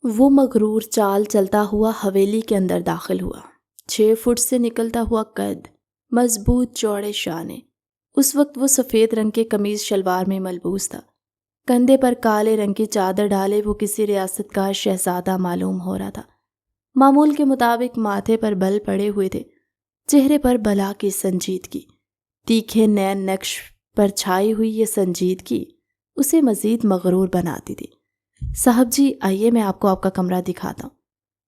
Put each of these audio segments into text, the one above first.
وہ مغرور چال چلتا ہوا حویلی کے اندر داخل ہوا۔ 6 فٹ سے نکلتا ہوا قد، مضبوط چوڑے شانے۔ اس وقت وہ سفید رنگ کے قمیض شلوار میں ملبوس تھا۔ کندھے پر کالے رنگ کی چادر ڈالے وہ کسی ریاست کا شہزادہ معلوم ہو رہا تھا۔ معمول کے مطابق ماتھے پر بل پڑے ہوئے تھے، چہرے پر بلا کی سنجیدگی، تیکھے نین نقش پر چھائی ہوئی یہ سنجیدگی اسے مزید مغرور بناتی تھی۔ صاحب جی آئیے، میں آپ کو آپ کا کمرہ دکھاتا ہوں۔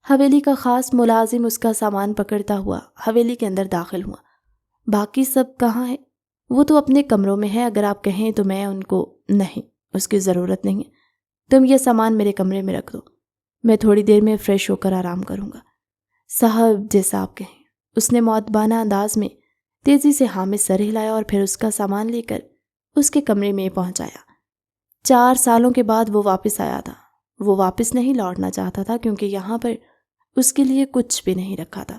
حویلی کا خاص ملازم اس کا سامان پکڑتا ہوا حویلی کے اندر داخل ہوا۔ باقی سب کہاں ہیں؟ وہ تو اپنے کمروں میں ہے، اگر آپ کہیں تو میں ان کو… نہیں، اس کی ضرورت نہیں ہے، تم یہ سامان میرے کمرے میں رکھ دو، میں تھوڑی دیر میں فریش ہو کر آرام کروں گا۔ صاحب جیسا آپ کہیں، اس نے مؤدبانہ انداز میں تیزی سے ہاں میں سر ہلایا اور پھر اس کا سامان لے کر اس کے کمرے میں پہنچایا۔ 4 سالوں کے بعد وہ واپس آیا تھا۔ وہ واپس نہیں لوٹنا چاہتا تھا کیونکہ یہاں پر اس کے لیے کچھ بھی نہیں رکھا تھا،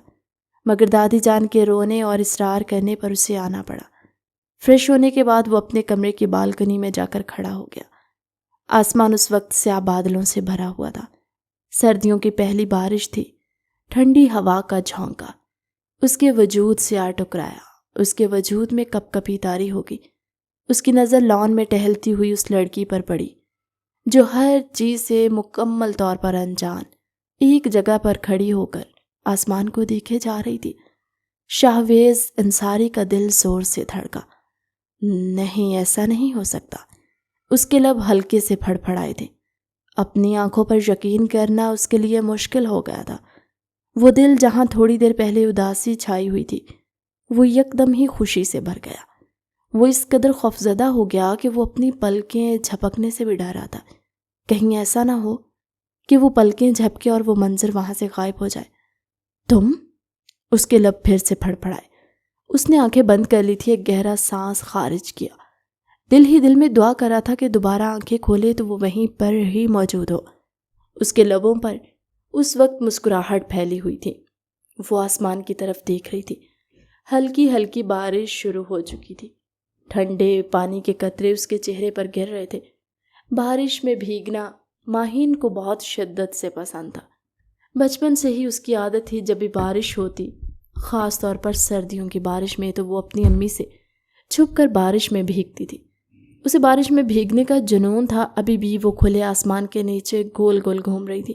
مگر دادی جان کے رونے اور اصرار کرنے پر اسے آنا پڑا۔ فریش ہونے کے بعد وہ اپنے کمرے کی بالکنی میں جا کر کھڑا ہو گیا۔ آسمان اس وقت سیاہ بادلوں سے بھرا ہوا تھا۔ سردیوں کی پہلی بارش تھی۔ ٹھنڈی ہوا کا جھونکا اس کے وجود سے آ ٹکرایا۔ اس کے وجود میں کپ کپی طاری ہوگی۔ اس کی نظر لان میں ٹہلتی ہوئی اس لڑکی پر پڑی جو ہر چیز سے مکمل طور پر انجان ایک جگہ پر کھڑی ہو کر آسمان کو دیکھے جا رہی تھی۔ شاہویز انصاری کا دل زور سے دھڑکا۔ نہیں، ایسا نہیں ہو سکتا۔ اس کے لب ہلکے سے پھڑپھڑائے تھے۔ اپنی آنکھوں پر یقین کرنا اس کے لیے مشکل ہو گیا تھا۔ وہ دل جہاں تھوڑی دیر پہلے اداسی چھائی ہوئی تھی، وہ یکدم ہی خوشی سے بھر گیا۔ وہ اس قدر خوفزدہ ہو گیا کہ وہ اپنی پلکیں جھپکنے سے بھی ڈر رہا تھا، کہیں ایسا نہ ہو کہ وہ پلکیں جھپکے اور وہ منظر وہاں سے غائب ہو جائے۔ تم؟ اس کے لب پھر سے پھڑپڑائے۔ اس نے آنکھیں بند کر لی تھی، ایک گہرا سانس خارج کیا۔ دل ہی دل میں دعا کر رہا تھا کہ دوبارہ آنکھیں کھولے تو وہ وہیں پر ہی موجود ہو۔ اس کے لبوں پر اس وقت مسکراہٹ پھیلی ہوئی تھی۔ وہ آسمان کی طرف دیکھ رہی تھی۔ ہلکی ہلکی بارش شروع ہو چکی تھی۔ ٹھنڈے پانی کے قطرے اس کے چہرے پر گر رہے تھے۔ بارش میں بھیگنا ماہین کو بہت شدت سے پسند تھا۔ بچپن سے ہی اس کی عادت تھی جب بھی بارش ہوتی، خاص طور پر سردیوں کی بارش میں، تو وہ اپنی امی سے چھپ کر بارش میں بھیگتی تھی۔ اسے بارش میں بھیگنے کا جنون تھا۔ ابھی بھی وہ کھلے آسمان کے نیچے گول گول گھوم رہی تھی۔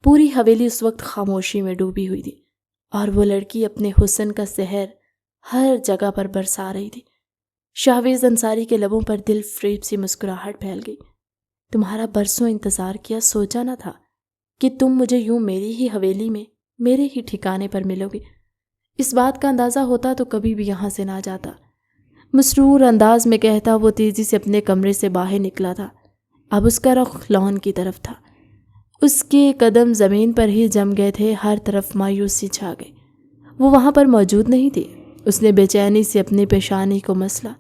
پوری حویلی اس وقت خاموشی میں ڈوبی ہوئی تھی اور وہ لڑکی اپنے حسن کا سحر ہر جگہ پر برسا رہی تھی۔ شاہویز انصاری کے لبوں پر دل فریب سی مسکراہٹ پھیل گئی۔ تمہارا برسوں انتظار کیا، سوچا نہ تھا کہ تم مجھے یوں میری ہی حویلی میں میرے ہی ٹھکانے پر ملو گے۔ اس بات کا اندازہ ہوتا تو کبھی بھی یہاں سے نہ جاتا۔ مسرور انداز میں کہتا وہ تیزی سے اپنے کمرے سے باہر نکلا تھا۔ اب اس کا رخ لان کی طرف تھا۔ اس کے قدم زمین پر ہی جم گئے تھے، ہر طرف مایوسی چھا گئی۔ وہ وہاں پر موجود نہیں تھی۔ اس نے بے چینی سے اپنی پیشانی کو مسلا۔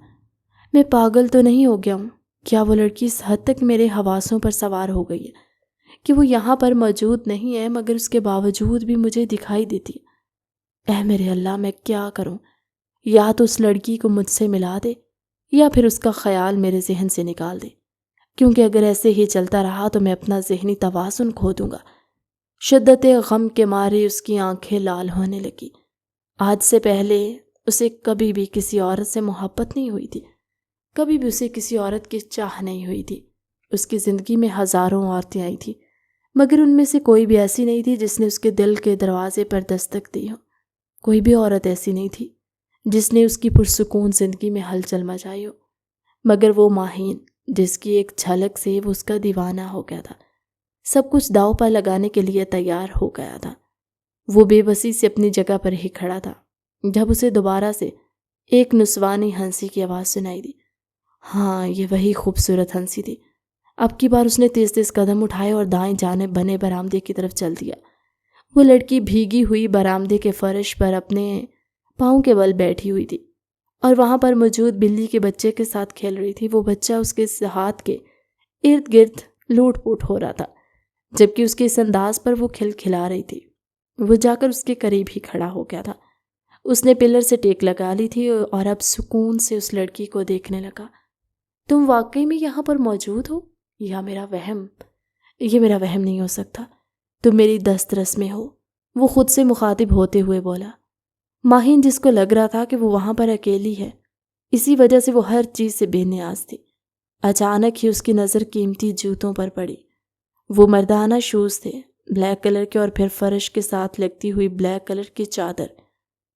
میں پاگل تو نہیں ہو گیا ہوں؟ کیا وہ لڑکی اس حد تک میرے حواسوں پر سوار ہو گئی ہے کہ وہ یہاں پر موجود نہیں ہے مگر اس کے باوجود بھی مجھے دکھائی دیتی ہے؟ اے میرے اللہ، میں کیا کروں؟ یا تو اس لڑکی کو مجھ سے ملا دے یا پھر اس کا خیال میرے ذہن سے نکال دے، کیونکہ اگر ایسے ہی چلتا رہا تو میں اپنا ذہنی توازن کھو دوں گا۔ شدت غم کے مارے اس کی آنکھیں لال ہونے لگی۔ آج سے پہلے اسے کبھی بھی کسی عورت سے محبت نہیں ہوئی تھی، کبھی بھی اسے کسی عورت کی چاہ نہیں ہوئی تھی۔ اس کی زندگی میں ہزاروں عورتیں آئی تھیں مگر ان میں سے کوئی بھی ایسی نہیں تھی جس نے اس کے دل کے دروازے پر دستک دی ہو۔ کوئی بھی عورت ایسی نہیں تھی جس نے اس کی پرسکون زندگی میں ہلچل مچائی ہو، مگر وہ ماہین جس کی ایک جھلک سے وہ اس کا دیوانہ ہو گیا تھا، سب کچھ داؤ پر لگانے کے لیے تیار ہو گیا تھا۔ وہ بے بسی سے اپنی جگہ پر ہی کھڑا تھا جب اسے دوبارہ سے ایک نسوانی ہنسی کی آواز سنائی دی۔ ہاں، یہ وہی خوبصورت ہنسی تھی۔ اب کی بار اس نے تیز تیز قدم اٹھائے اور دائیں جانب بنے برآمدے کی طرف چل دیا۔ وہ لڑکی بھیگی ہوئی برآمدے کے فرش پر اپنے پاؤں کے بل بیٹھی ہوئی تھی اور وہاں پر موجود بلی کے بچے کے ساتھ کھیل رہی تھی۔ وہ بچہ اس کے ہاتھ کے ارد گرد لوٹ پوٹ ہو رہا تھا جبکہ اس کے اس انداز پر وہ کھلکھلا رہی تھی۔ وہ جا کر اس کے قریب ہی کھڑا ہو گیا تھا۔ اس نے پلر سے ٹیک لگا لی تھی اور اب سکون سے اس لڑکی کو دیکھنے لگا۔ تم واقعی میں یہاں پر موجود ہو یا میرا وہم؟ یہ میرا وہم نہیں ہو سکتا۔ تم میری دسترس میں ہو، وہ خود سے مخاطب ہوتے ہوئے بولا۔ ماہین، جس کو لگ رہا تھا کہ وہ وہاں پر اکیلی ہے، اسی وجہ سے وہ ہر چیز سے بے نیاز تھی، اچانک ہی اس کی نظر قیمتی جوتوں پر پڑی۔ وہ مردانہ شوز تھے، بلیک کلر کے، اور پھر فرش کے ساتھ لگتی ہوئی بلیک کلر کی چادر۔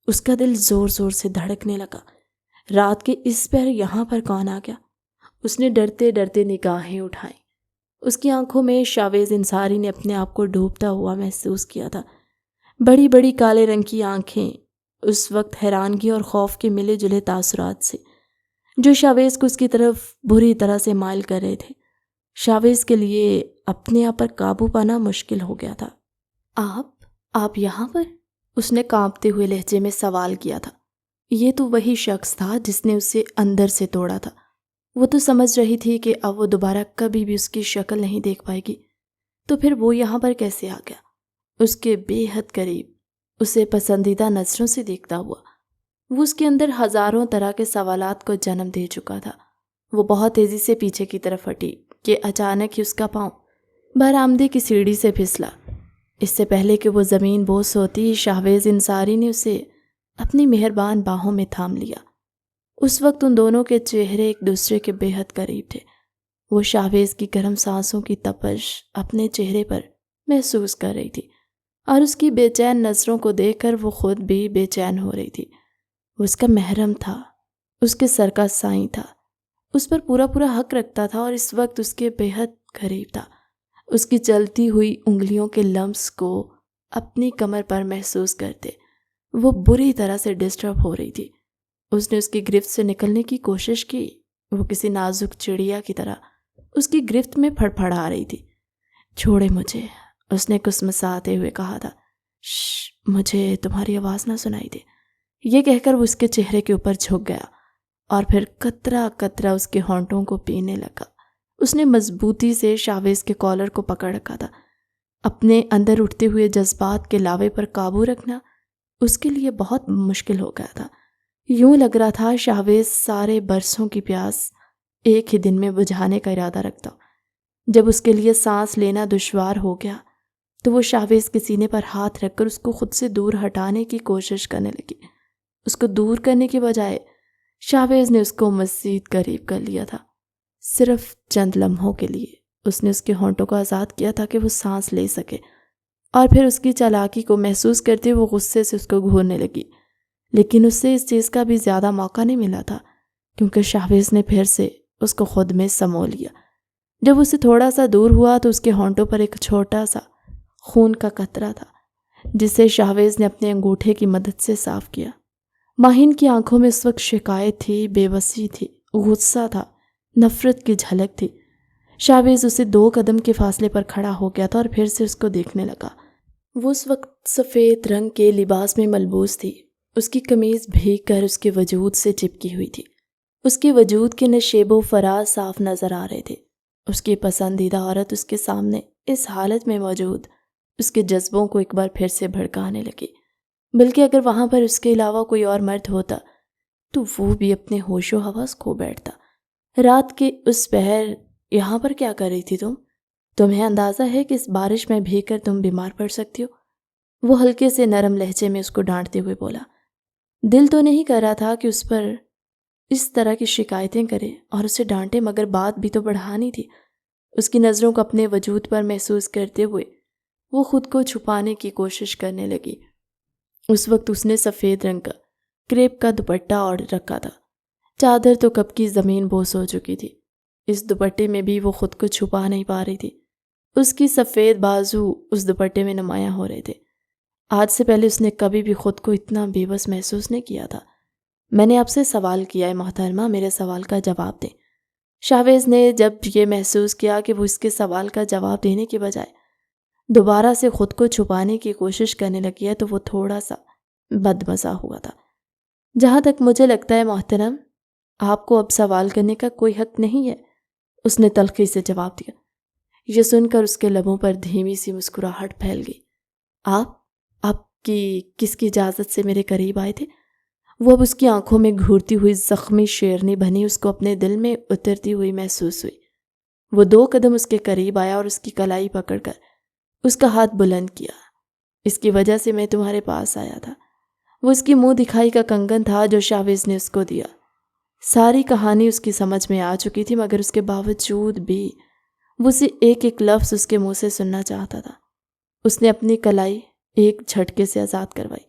اس کا دل زور زور سے دھڑکنے لگا۔ رات کے اس پہر یہاں پر کون آ گیا؟ اس نے ڈرتے ڈرتے نگاہیں اٹھائیں۔ اس کی آنکھوں میں شاویز انصاری نے اپنے آپ کو ڈوبتا ہوا محسوس کیا تھا۔ بڑی بڑی کالے رنگ کی آنکھیں اس وقت حیرانگی اور خوف کے ملے جلے تاثرات سے، جو شاویز کو اس کی طرف بری طرح سے مائل کر رہے تھے۔ شاویز کے لیے اپنے آپ پر قابو پانا مشکل ہو گیا تھا۔ آپ یہاں پر؟ اس نے کانپتے ہوئے لہجے میں سوال کیا تھا۔ یہ تو وہی شخص تھا جس نے اسے اندر سے توڑا تھا۔ وہ تو سمجھ رہی تھی کہ اب وہ دوبارہ کبھی بھی اس کی شکل نہیں دیکھ پائے گی، تو پھر وہ یہاں پر کیسے آ گیا؟ اس کے بے حد قریب، اسے پسندیدہ نظروں سے دیکھتا ہوا۔ وہ اس کے اندر ہزاروں طرح کے سوالات کو جنم دے چکا تھا۔ وہ بہت تیزی سے پیچھے کی طرف ہٹی کہ اچانک ہی اس کا پاؤں برآمدے کی سیڑھی سے پھسلا۔ اس سے پہلے کہ وہ زمین بوس ہوتی، شاویز انصاری نے اسے اپنی مہربان باہوں میں تھام لیا۔ اس وقت ان دونوں کے چہرے ایک دوسرے کے بے حد قریب تھے۔ وہ شاویز کی گرم سانسوں کی تپش اپنے چہرے پر محسوس کر رہی تھی، اور اس کی بے چین نظروں کو دیکھ کر وہ خود بھی بے چین ہو رہی تھی۔ وہ اس کا محرم تھا، اس کے سر کا سائیں تھا، اس پر پورا حق رکھتا تھا، اور اس وقت اس کے بے حد قریب تھا۔ اس کی چلتی ہوئی انگلیوں کے لمس کو اپنی کمر پر محسوس کرتے وہ بری طرح سے ڈسٹرب ہو رہی تھی۔ اس نے اس کی گرفت سے نکلنے کی کوشش کی۔ وہ کسی نازک چڑیا کی طرح اس کی گرفت میں پھڑپھڑا رہی تھی۔ چھوڑے مجھے، اس نے کسمساتے ہوئے کہا تھا۔ مجھے تمہاری آواز نہ سنائی دے۔ یہ کہہ کر وہ اس کے چہرے کے اوپر جھک گیا، اور پھر قطرہ قطرہ اس کے ہونٹوں کو پینے لگا۔ اس نے مضبوطی سے شاویز کے کالر کو پکڑ رکھا تھا۔ اپنے اندر اٹھتے ہوئے جذبات کے لاوے پر قابو رکھنا اس کے لیے بہت مشکل ہو گیا تھا۔ یوں لگ رہا تھا شاویز سارے برسوں کی پیاس ایک ہی دن میں بجھانے کا ارادہ رکھتا۔ جب اس کے لیے سانس لینا دشوار ہو گیا تو وہ شاویز کے سینے پر ہاتھ رکھ کر اس کو خود سے دور ہٹانے کی کوشش کرنے لگی۔ اس کو دور کرنے کے بجائے شاویز نے اس کو مزید قریب کر لیا تھا۔ صرف چند لمحوں کے لیے اس نے اس کے ہونٹوں کو آزاد کیا تاکہ وہ سانس لے سکے، اور پھر اس کی چالاکی کو محسوس کرتے وہ غصے سے اس کو گھورنے لگی۔ لیکن اس سے اس چیز کا بھی زیادہ موقع نہیں ملا تھا، کیونکہ شاویز نے پھر سے اس کو خود میں سمو لیا۔ جب اسے تھوڑا سا دور ہوا تو اس کے ہونٹوں پر ایک چھوٹا سا خون کا قطرہ تھا، جسے شاویز نے اپنے انگوٹھے کی مدد سے صاف کیا۔ ماہین کی آنکھوں میں اس وقت شکایت تھی، بے بسی تھی، غصہ تھا، نفرت کی جھلک تھی۔ شاویز اسے 2 قدم کے فاصلے پر کھڑا ہو گیا تھا اور پھر سے اس کو دیکھنے لگا۔ وہ اس وقت سفید رنگ کے لباس میں ملبوس تھی۔ اس کی قمیض بھیگ کر اس کے وجود سے چپکی ہوئی تھی۔ اس کے وجود کے نشیب و فراز صاف نظر آ رہے تھے۔ اس کی پسندیدہ عورت اس کے سامنے اس حالت میں موجود اس کے جذبوں کو ایک بار پھر سے بھڑکانے لگی۔ بلکہ اگر وہاں پر اس کے علاوہ کوئی اور مرد ہوتا تو وہ بھی اپنے ہوش و حواس کھو بیٹھتا۔ رات کے اس پہر یہاں پر کیا کر رہی تھی تم؟ تمہیں اندازہ ہے کہ اس بارش میں بھیگ کر تم بیمار پڑ سکتی ہو؟ وہ ہلکے سے نرم لہجے میں اس کو ڈانٹتے ہوئے بولا۔ دل تو نہیں کر رہا تھا کہ اس پر اس طرح کی شکایتیں کرے اور اسے ڈانٹے، مگر بات بھی تو بڑھانی تھی۔ اس کی نظروں کو اپنے وجود پر محسوس کرتے ہوئے وہ خود کو چھپانے کی کوشش کرنے لگی۔ اس وقت اس نے سفید رنگ کا کریپ کا دوپٹہ اوڑھ رکھا تھا۔ چادر تو کب کی زمین بوس ہو چکی تھی۔ اس دوپٹے میں بھی وہ خود کو چھپا نہیں پا رہی تھی۔ اس کی سفید بازو اس دوپٹے میں نمایاں ہو رہے تھے۔ آج سے پہلے اس نے کبھی بھی خود کو اتنا بے بس محسوس نہیں کیا تھا۔ میں نے آپ سے سوال کیا ہے محترمہ، میرے سوال کا جواب دیں۔ شاویز نے جب یہ محسوس کیا کہ وہ اس کے سوال کا جواب دینے کے بجائے دوبارہ سے خود کو چھپانے کی کوشش کرنے لگی ہے تو وہ تھوڑا سا بدمزہ ہوا تھا۔ جہاں تک مجھے لگتا ہے محترم، آپ کو اب سوال کرنے کا کوئی حق نہیں ہے، اس نے تلخی سے جواب دیا۔ یہ سن کر اس کے لبوں پر دھیمی سی مسکراہٹ پھیل گئی۔ آپ کی کس کی اجازت سے میرے قریب آئے تھے؟ وہ اب اس کی آنکھوں میں گھورتی ہوئی زخمی شیرنی بنی اس کو اپنے دل میں اترتی ہوئی محسوس ہوئی۔ وہ 2 قدم اس کے قریب آیا اور اس کی کلائی پکڑ کر اس کا ہاتھ بلند کیا۔ اس کی وجہ سے میں تمہارے پاس آیا تھا۔ وہ اس کی منہ دکھائی کا کنگن تھا جو شاویز نے اس کو دیا۔ ساری کہانی اس کی سمجھ میں آ چکی تھی، مگر اس کے باوجود بھی وہ اسے ایک ایک لفظ اس کے منہ سے سننا چاہتا تھا۔ اس نے اپنی کلائی ایک جھٹکے سے آزاد کروائی۔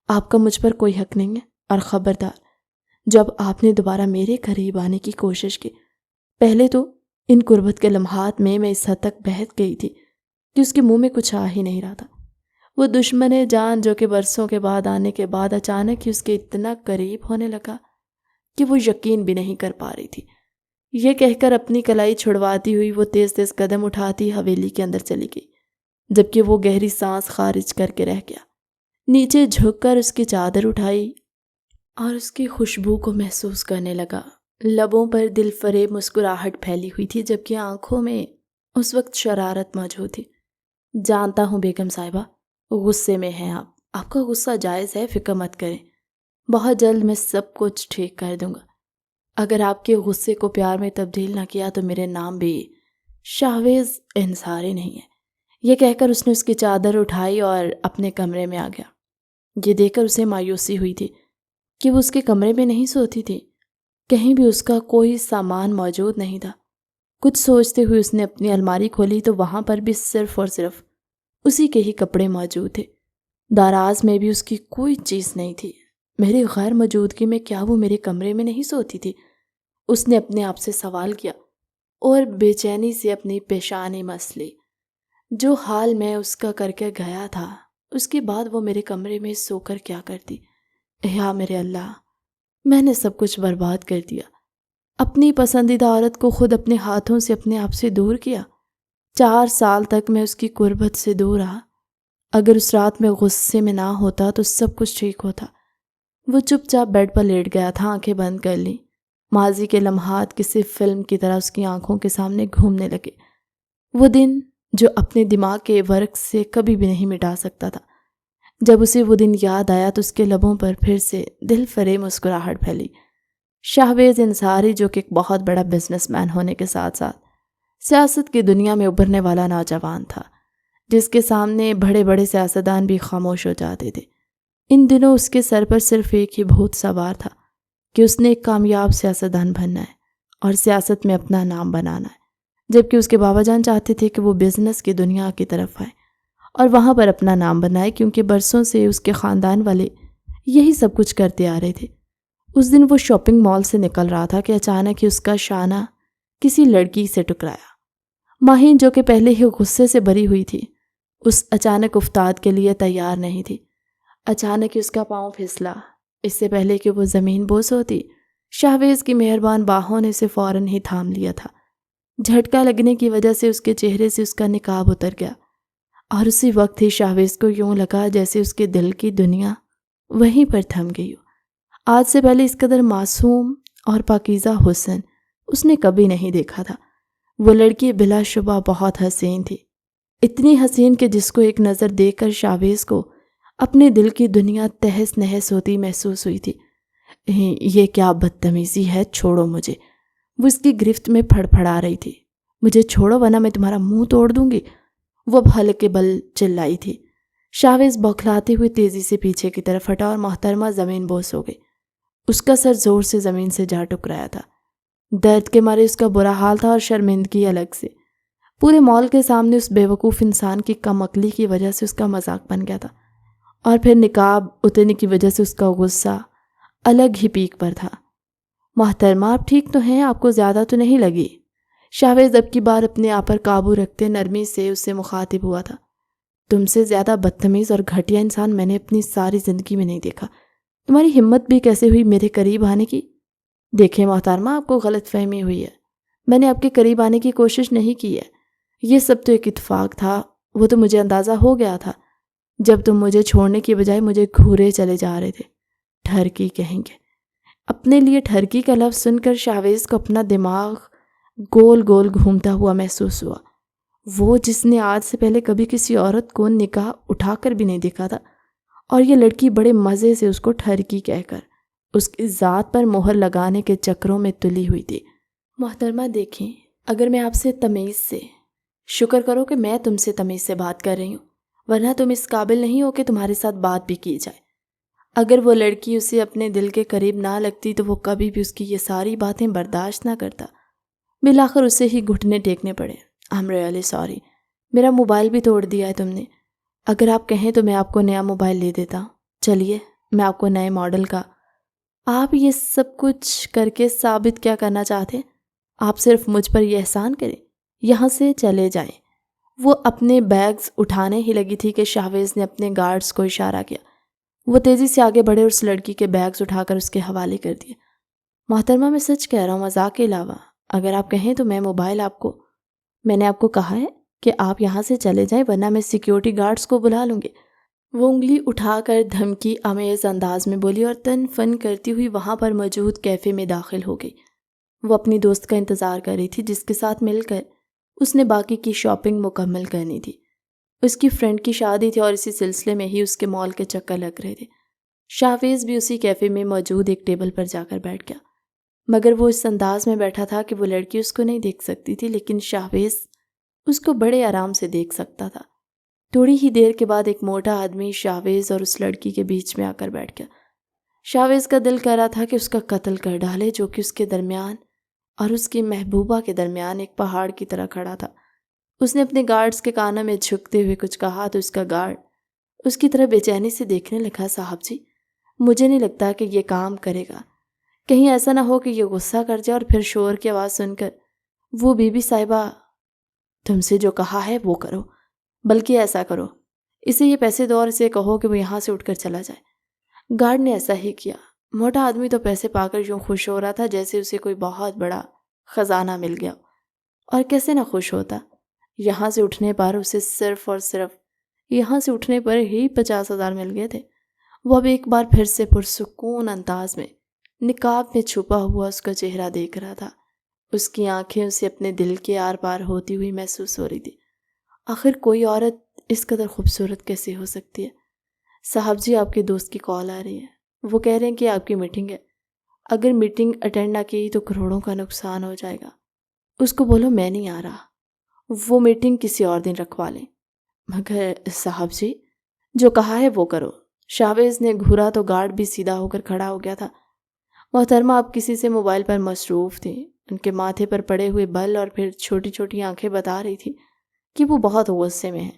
آپ کا مجھ پر کوئی حق نہیں ہے، اور خبردار، جب آپ نے دوبارہ میرے قریب آنے کی کوشش کی، پہلے تو ان قربت کے لمحات میں اس حد تک بہت گئی تھی کہ اس کے منہ میں کچھ آ ہی نہیں رہا تھا۔ وہ دشمن جان جو کہ برسوں کے بعد آنے کے بعد اچانک ہی اس کے اتنا قریب ہونے لگا کہ وہ یقین بھی نہیں کر پا رہی تھی۔ یہ کہہ کر اپنی کلائی چھڑواتی ہوئی وہ تیز تیز قدم اٹھاتی حویلی کے اندر چلی گئی، جبکہ وہ گہری سانس خارج کر کے رہ گیا۔ نیچے جھک کر اس کی چادر اٹھائی اور اس کی خوشبو کو محسوس کرنے لگا۔ لبوں پر دل فریب مسکراہٹ پھیلی ہوئی تھی، جبکہ آنکھوں میں اس وقت شرارت موجود تھی۔ جانتا ہوں بیگم صاحبہ، غصے میں ہیں آپ کا غصہ جائز ہے، فکر مت کریں، بہت جلد میں سب کچھ ٹھیک کر دوں گا۔ اگر آپ کے غصے کو پیار میں تبدیل نہ کیا تو میرے نام بھی شاویز انصاری نہیں ہے۔ یہ کہہ کر اس نے اس کی چادر اٹھائی اور اپنے کمرے میں آ گیا۔ یہ دیکھ کر اسے مایوسی ہوئی تھی کہ وہ اس کے کمرے میں نہیں سوتی تھی، کہیں بھی اس کا کوئی سامان موجود نہیں تھا۔ کچھ سوچتے ہوئے اس نے اپنی الماری کھولی تو وہاں پر بھی صرف اور صرف اسی کے ہی کپڑے موجود تھے۔ دراز میں بھی اس کی کوئی چیز نہیں تھی۔ میری غیر موجودگی میں کیا وہ میرے کمرے میں نہیں سوتی تھی؟ اس نے اپنے آپ سے سوال کیا اور بے چینی سے اپنی پیشانی مس لی۔ جو حال میں اس کا کر کے گیا تھا، اس کے بعد وہ میرے کمرے میں سو کر کیا کرتی؟ یا میرے اللہ، میں نے سب کچھ برباد کر دیا۔ اپنی پسندیدہ عورت کو خود اپنے ہاتھوں سے اپنے آپ سے دور کیا۔ 4 سال تک میں اس کی قربت سے دور رہا۔ اگر اس رات میں غصے میں نہ ہوتا تو سب کچھ ٹھیک ہوتا۔ وہ چپ چاپ بیڈ پر لیٹ گیا تھا، آنکھیں بند کر لی۔ ماضی کے لمحات کسی فلم کی طرح اس کی آنکھوں کے سامنے گھومنے لگے۔ وہ دن جو اپنے دماغ کے ورق سے کبھی بھی نہیں مٹا سکتا تھا۔ جب اسے وہ دن یاد آیا تو اس کے لبوں پر پھر سے دل فریب مسکراہٹ پھیلی۔ شاویز انصاری، جو کہ ایک بہت بڑا بزنس مین ہونے کے ساتھ ساتھ سیاست کی دنیا میں ابھرنے والا نوجوان تھا، جس کے سامنے بڑے بڑے سیاستدان بھی خاموش ہو جاتے تھے، ان دنوں اس کے سر پر صرف ایک ہی بھوت سوار تھا کہ اس نے ایک کامیاب سیاستدان بننا ہے اور سیاست میں اپنا نام بنانا ہے، جبکہ اس کے بابا جان چاہتے تھے کہ وہ بزنس کی دنیا کی طرف آئے اور وہاں پر اپنا نام بنائے، کیونکہ برسوں سے اس کے خاندان والے یہی سب کچھ کرتے آ رہے تھے۔ اس دن وہ شاپنگ مال سے نکل رہا تھا کہ اچانک ہی اس کا شانہ کسی لڑکی سے ٹکرایا۔ ماہین، جو کہ پہلے ہی غصے سے بھری ہوئی تھی، اس اچانک افتاد کے لیے تیار نہیں تھی۔ اچانک ہی اس کا پاؤں پھسلا۔ اس سے پہلے کہ وہ زمین بوس ہوتی، شاویز کی مہربان باہوں نے اسے فوراً ہی تھام لیا تھا۔ جھٹکا لگنے کی وجہ سے اس کے چہرے سے اس کا نقاب اتر گیا، اور اسی وقت ہی شاویز کو یوں لگا جیسے اس کے دل کی دنیا وہیں پر تھم گئی ہو۔ آج سے پہلے اس قدر معصوم اور پاکیزہ حسن اس نے کبھی نہیں دیکھا تھا۔ وہ لڑکی بلا شبہ بہت حسین تھی، اتنی حسین کہ جس کو ایک نظر دیکھ کر شاویز کو اپنے دل کی دنیا تہس نہس ہوتی محسوس ہوئی تھی۔ یہ کیا بدتمیزی ہے، چھوڑو مجھے، وہ اس کی گرفت میں پھڑ پھڑا رہی تھی۔ مجھے چھوڑو ورنہ میں تمہارا منہ توڑ دوں گی، وہ اب ہلکے بل چلائی تھی۔ شاویز بوکھلاتے ہوئے تیزی سے پیچھے کی طرف ہٹا اور محترمہ زمین بوس ہو گئی۔ اس کا سر زور سے زمین سے جا ٹکرایا تھا۔ درد کے مارے اس کا برا حال تھا اور شرمندگی الگ سے۔ پورے مال کے سامنے اس بیوقوف انسان کی کم عقلی کی وجہ سے اس کا مذاق بن گیا تھا، اور پھر نقاب اترنے کی وجہ سے اس کا غصہ الگ ہی پیک پر تھا۔ محترمہ، آپ ٹھیک تو ہیں؟ آپ کو زیادہ تو نہیں لگی؟ شاویز اب کی بار اپنے آپ پر قابو رکھتے نرمی سے اس سے مخاطب ہوا تھا۔ تم سے زیادہ بدتمیز اور گھٹیا انسان میں نے اپنی ساری زندگی میں نہیں دیکھا۔ تمہاری ہمت بھی کیسے ہوئی میرے قریب آنے کی؟ دیکھیں محترمہ، آپ کو غلط فہمی ہوئی ہے، میں نے آپ کے قریب آنے کی کوشش نہیں کی ہے۔ یہ سب تو ایک اتفاق تھا، وہ تو مجھے اندازہ ہو گیا تھا جب تم مجھے چھوڑنے کی بجائے مجھے گھورے چلے جا رہے تھے۔ ٹھرکی کہیں گے۔ اپنے لیے ٹھرکی کا لفظ سن کر شاویز کو اپنا دماغ گول گول گھومتا ہوا محسوس ہوا۔ وہ جس نے آج سے پہلے کبھی کسی عورت کو نگاہ اٹھا کر بھی نہیں دیکھا تھا، اور یہ لڑکی بڑے مزے سے اس کو ٹھرکی کہہ کر اس کی ذات پر مہر لگانے کے چکروں میں تلی ہوئی تھی۔ محترمہ دیکھیں، اگر میں آپ سے تمیز سے شکر کرو کہ میں تم سے تمیز سے بات کر رہی ہوں، ورنہ تم اس قابل نہیں ہو کہ تمہارے ساتھ بات بھی کی جائے۔ اگر وہ لڑکی اسے اپنے دل کے قریب نہ لگتی تو وہ کبھی بھی اس کی یہ ساری باتیں برداشت نہ کرتا۔ بالآخر اسے ہی گھٹنے ٹیکنے پڑے۔ I'm really sorry، میرا موبائل بھی توڑ دیا ہے تم نے۔ اگر آپ کہیں تو میں آپ کو نیا موبائل لے دیتا ہوں۔ چلیے، میں آپ کو نئے ماڈل کا۔ آپ یہ سب کچھ کر کے ثابت کیا کرنا چاہتے ہیں؟ آپ صرف مجھ پر یہ احسان کریں، یہاں سے چلے جائیں۔ وہ اپنے بیگز اٹھانے ہی لگی تھی کہ شاہویز نے اپنے گارڈز کو اشارہ کیا۔ وہ تیزی سے آگے بڑھے اور اس لڑکی کے بیگز اٹھا کر اس کے حوالے کر دیے۔ محترمہ، میں سچ کہہ رہا ہوں، مذاق کے علاوہ۔ اگر آپ کہیں تو میں نے آپ کو کہا ہے کہ آپ یہاں سے چلے جائیں، ورنہ میں سیکیورٹی گارڈز کو بلا لوں گی۔ وہ انگلی اٹھا کر دھمکی آمیز انداز میں بولی اور تن فن کرتی ہوئی وہاں پر موجود کیفے میں داخل ہو گئی۔ وہ اپنی دوست کا انتظار کر رہی تھی جس کے ساتھ مل کر اس نے باقی کی شاپنگ مکمل کرنی تھی۔ اس کی فرینڈ کی شادی تھی اور اسی سلسلے میں ہی اس کے مال کے چکر لگ رہے تھے۔ شاہویز بھی اسی کیفے میں موجود ایک ٹیبل پر جا کر بیٹھ گیا، مگر وہ اس انداز میں بیٹھا تھا کہ وہ لڑکی اس کو نہیں دیکھ سکتی تھی، لیکن شاہویز اس کو بڑے آرام سے دیکھ سکتا تھا۔ تھوڑی ہی دیر کے بعد ایک موٹا آدمی شاہویز اور اس لڑکی کے بیچ میں آ کر بیٹھ گیا۔ شاہویز کا دل کر رہا تھا کہ اس کا قتل کر ڈالے، جو کہ اس کے درمیان اور اس کی محبوبہ کے درمیان ایک پہاڑ کی طرح کھڑا تھا۔ اس نے اپنے گارڈز کے کانوں میں جھکتے ہوئے کچھ کہا تو اس کا گارڈ اس کی طرف بے چینی سے دیکھنے لگا۔ صاحب جی، مجھے نہیں لگتا کہ یہ کام کرے گا۔ کہیں ایسا نہ ہو کہ یہ غصہ کر جائے اور پھر شور کی آواز سن کر وہ بی بی صاحبہ، تم سے جو کہا ہے وہ کرو، بلکہ ایسا کرو، اسے یہ پیسے دو اور اسے کہو کہ وہ یہاں سے اٹھ کر چلا جائے۔ گارڈ نے ایسا ہی کیا۔ موٹا آدمی تو پیسے پا کر یوں خوش ہو رہا تھا جیسے اسے کوئی بہت بڑا خزانہ مل گیا، اور کیسے نہ خوش ہوتا۔ یہاں سے اٹھنے پر اسے صرف اور صرف یہاں سے اٹھنے پر ہی 50,000 مل گئے تھے۔ وہ اب ایک بار پھر سے پرسکون انداز میں نقاب میں چھپا ہوا اس کا چہرہ دیکھ رہا تھا۔ اس کی آنکھیں اسے اپنے دل کے آر پار ہوتی ہوئی محسوس ہو رہی تھی۔ آخر کوئی عورت اس قدر خوبصورت کیسے ہو سکتی ہے؟ صاحب جی، آپ کے دوست کی کال آ رہی ہے، وہ کہہ رہے ہیں کہ آپ کی میٹنگ ہے، اگر میٹنگ اٹینڈ نہ کی تو کروڑوں کا نقصان ہو جائے گا۔ اس کو بولو میں نہیں آ رہا، وہ میٹنگ کسی اور دن رکھوا لیں۔ مگر صاحب جی، جو کہا ہے وہ کرو۔ شاہویز نے گھورا تو گارڈ بھی سیدھا ہو کر کھڑا ہو گیا تھا۔ محترمہ، آپ کسی سے موبائل پر مصروف تھیں۔ ان کے ماتھے پر پڑے ہوئے بل اور پھر چھوٹی چھوٹی آنکھیں بتا رہی تھی کہ وہ بہت غصے میں ہیں۔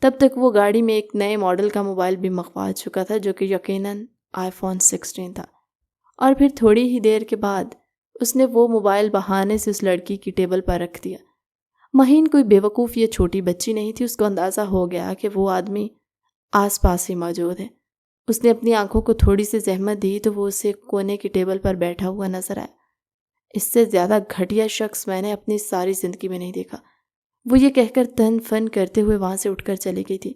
تب تک وہ گاڑی میں ایک نئے ماڈل کا موبائل بھی منگوا چکا تھا، جو کہ یقیناً iPhone 16 تھا، اور پھر تھوڑی ہی دیر کے بعد اس نے وہ موبائل بہانے سے اس لڑکی کی ٹیبل پر رکھ دیا۔ مہین کوئی بیوقوف یا چھوٹی بچی نہیں تھی، اس کو اندازہ ہو گیا کہ وہ آدمی آس پاس ہی موجود ہے۔ اس نے اپنی آنکھوں کو تھوڑی سی زحمت دی تو وہ اسے کونے کی ٹیبل پر بیٹھا ہوا نظر آیا۔ اس سے زیادہ گھٹیا شخص میں نے اپنی ساری زندگی میں نہیں دیکھا۔ وہ یہ کہہ کر تن فن کرتے ہوئے وہاں سے اٹھ کر چلی گئی تھی۔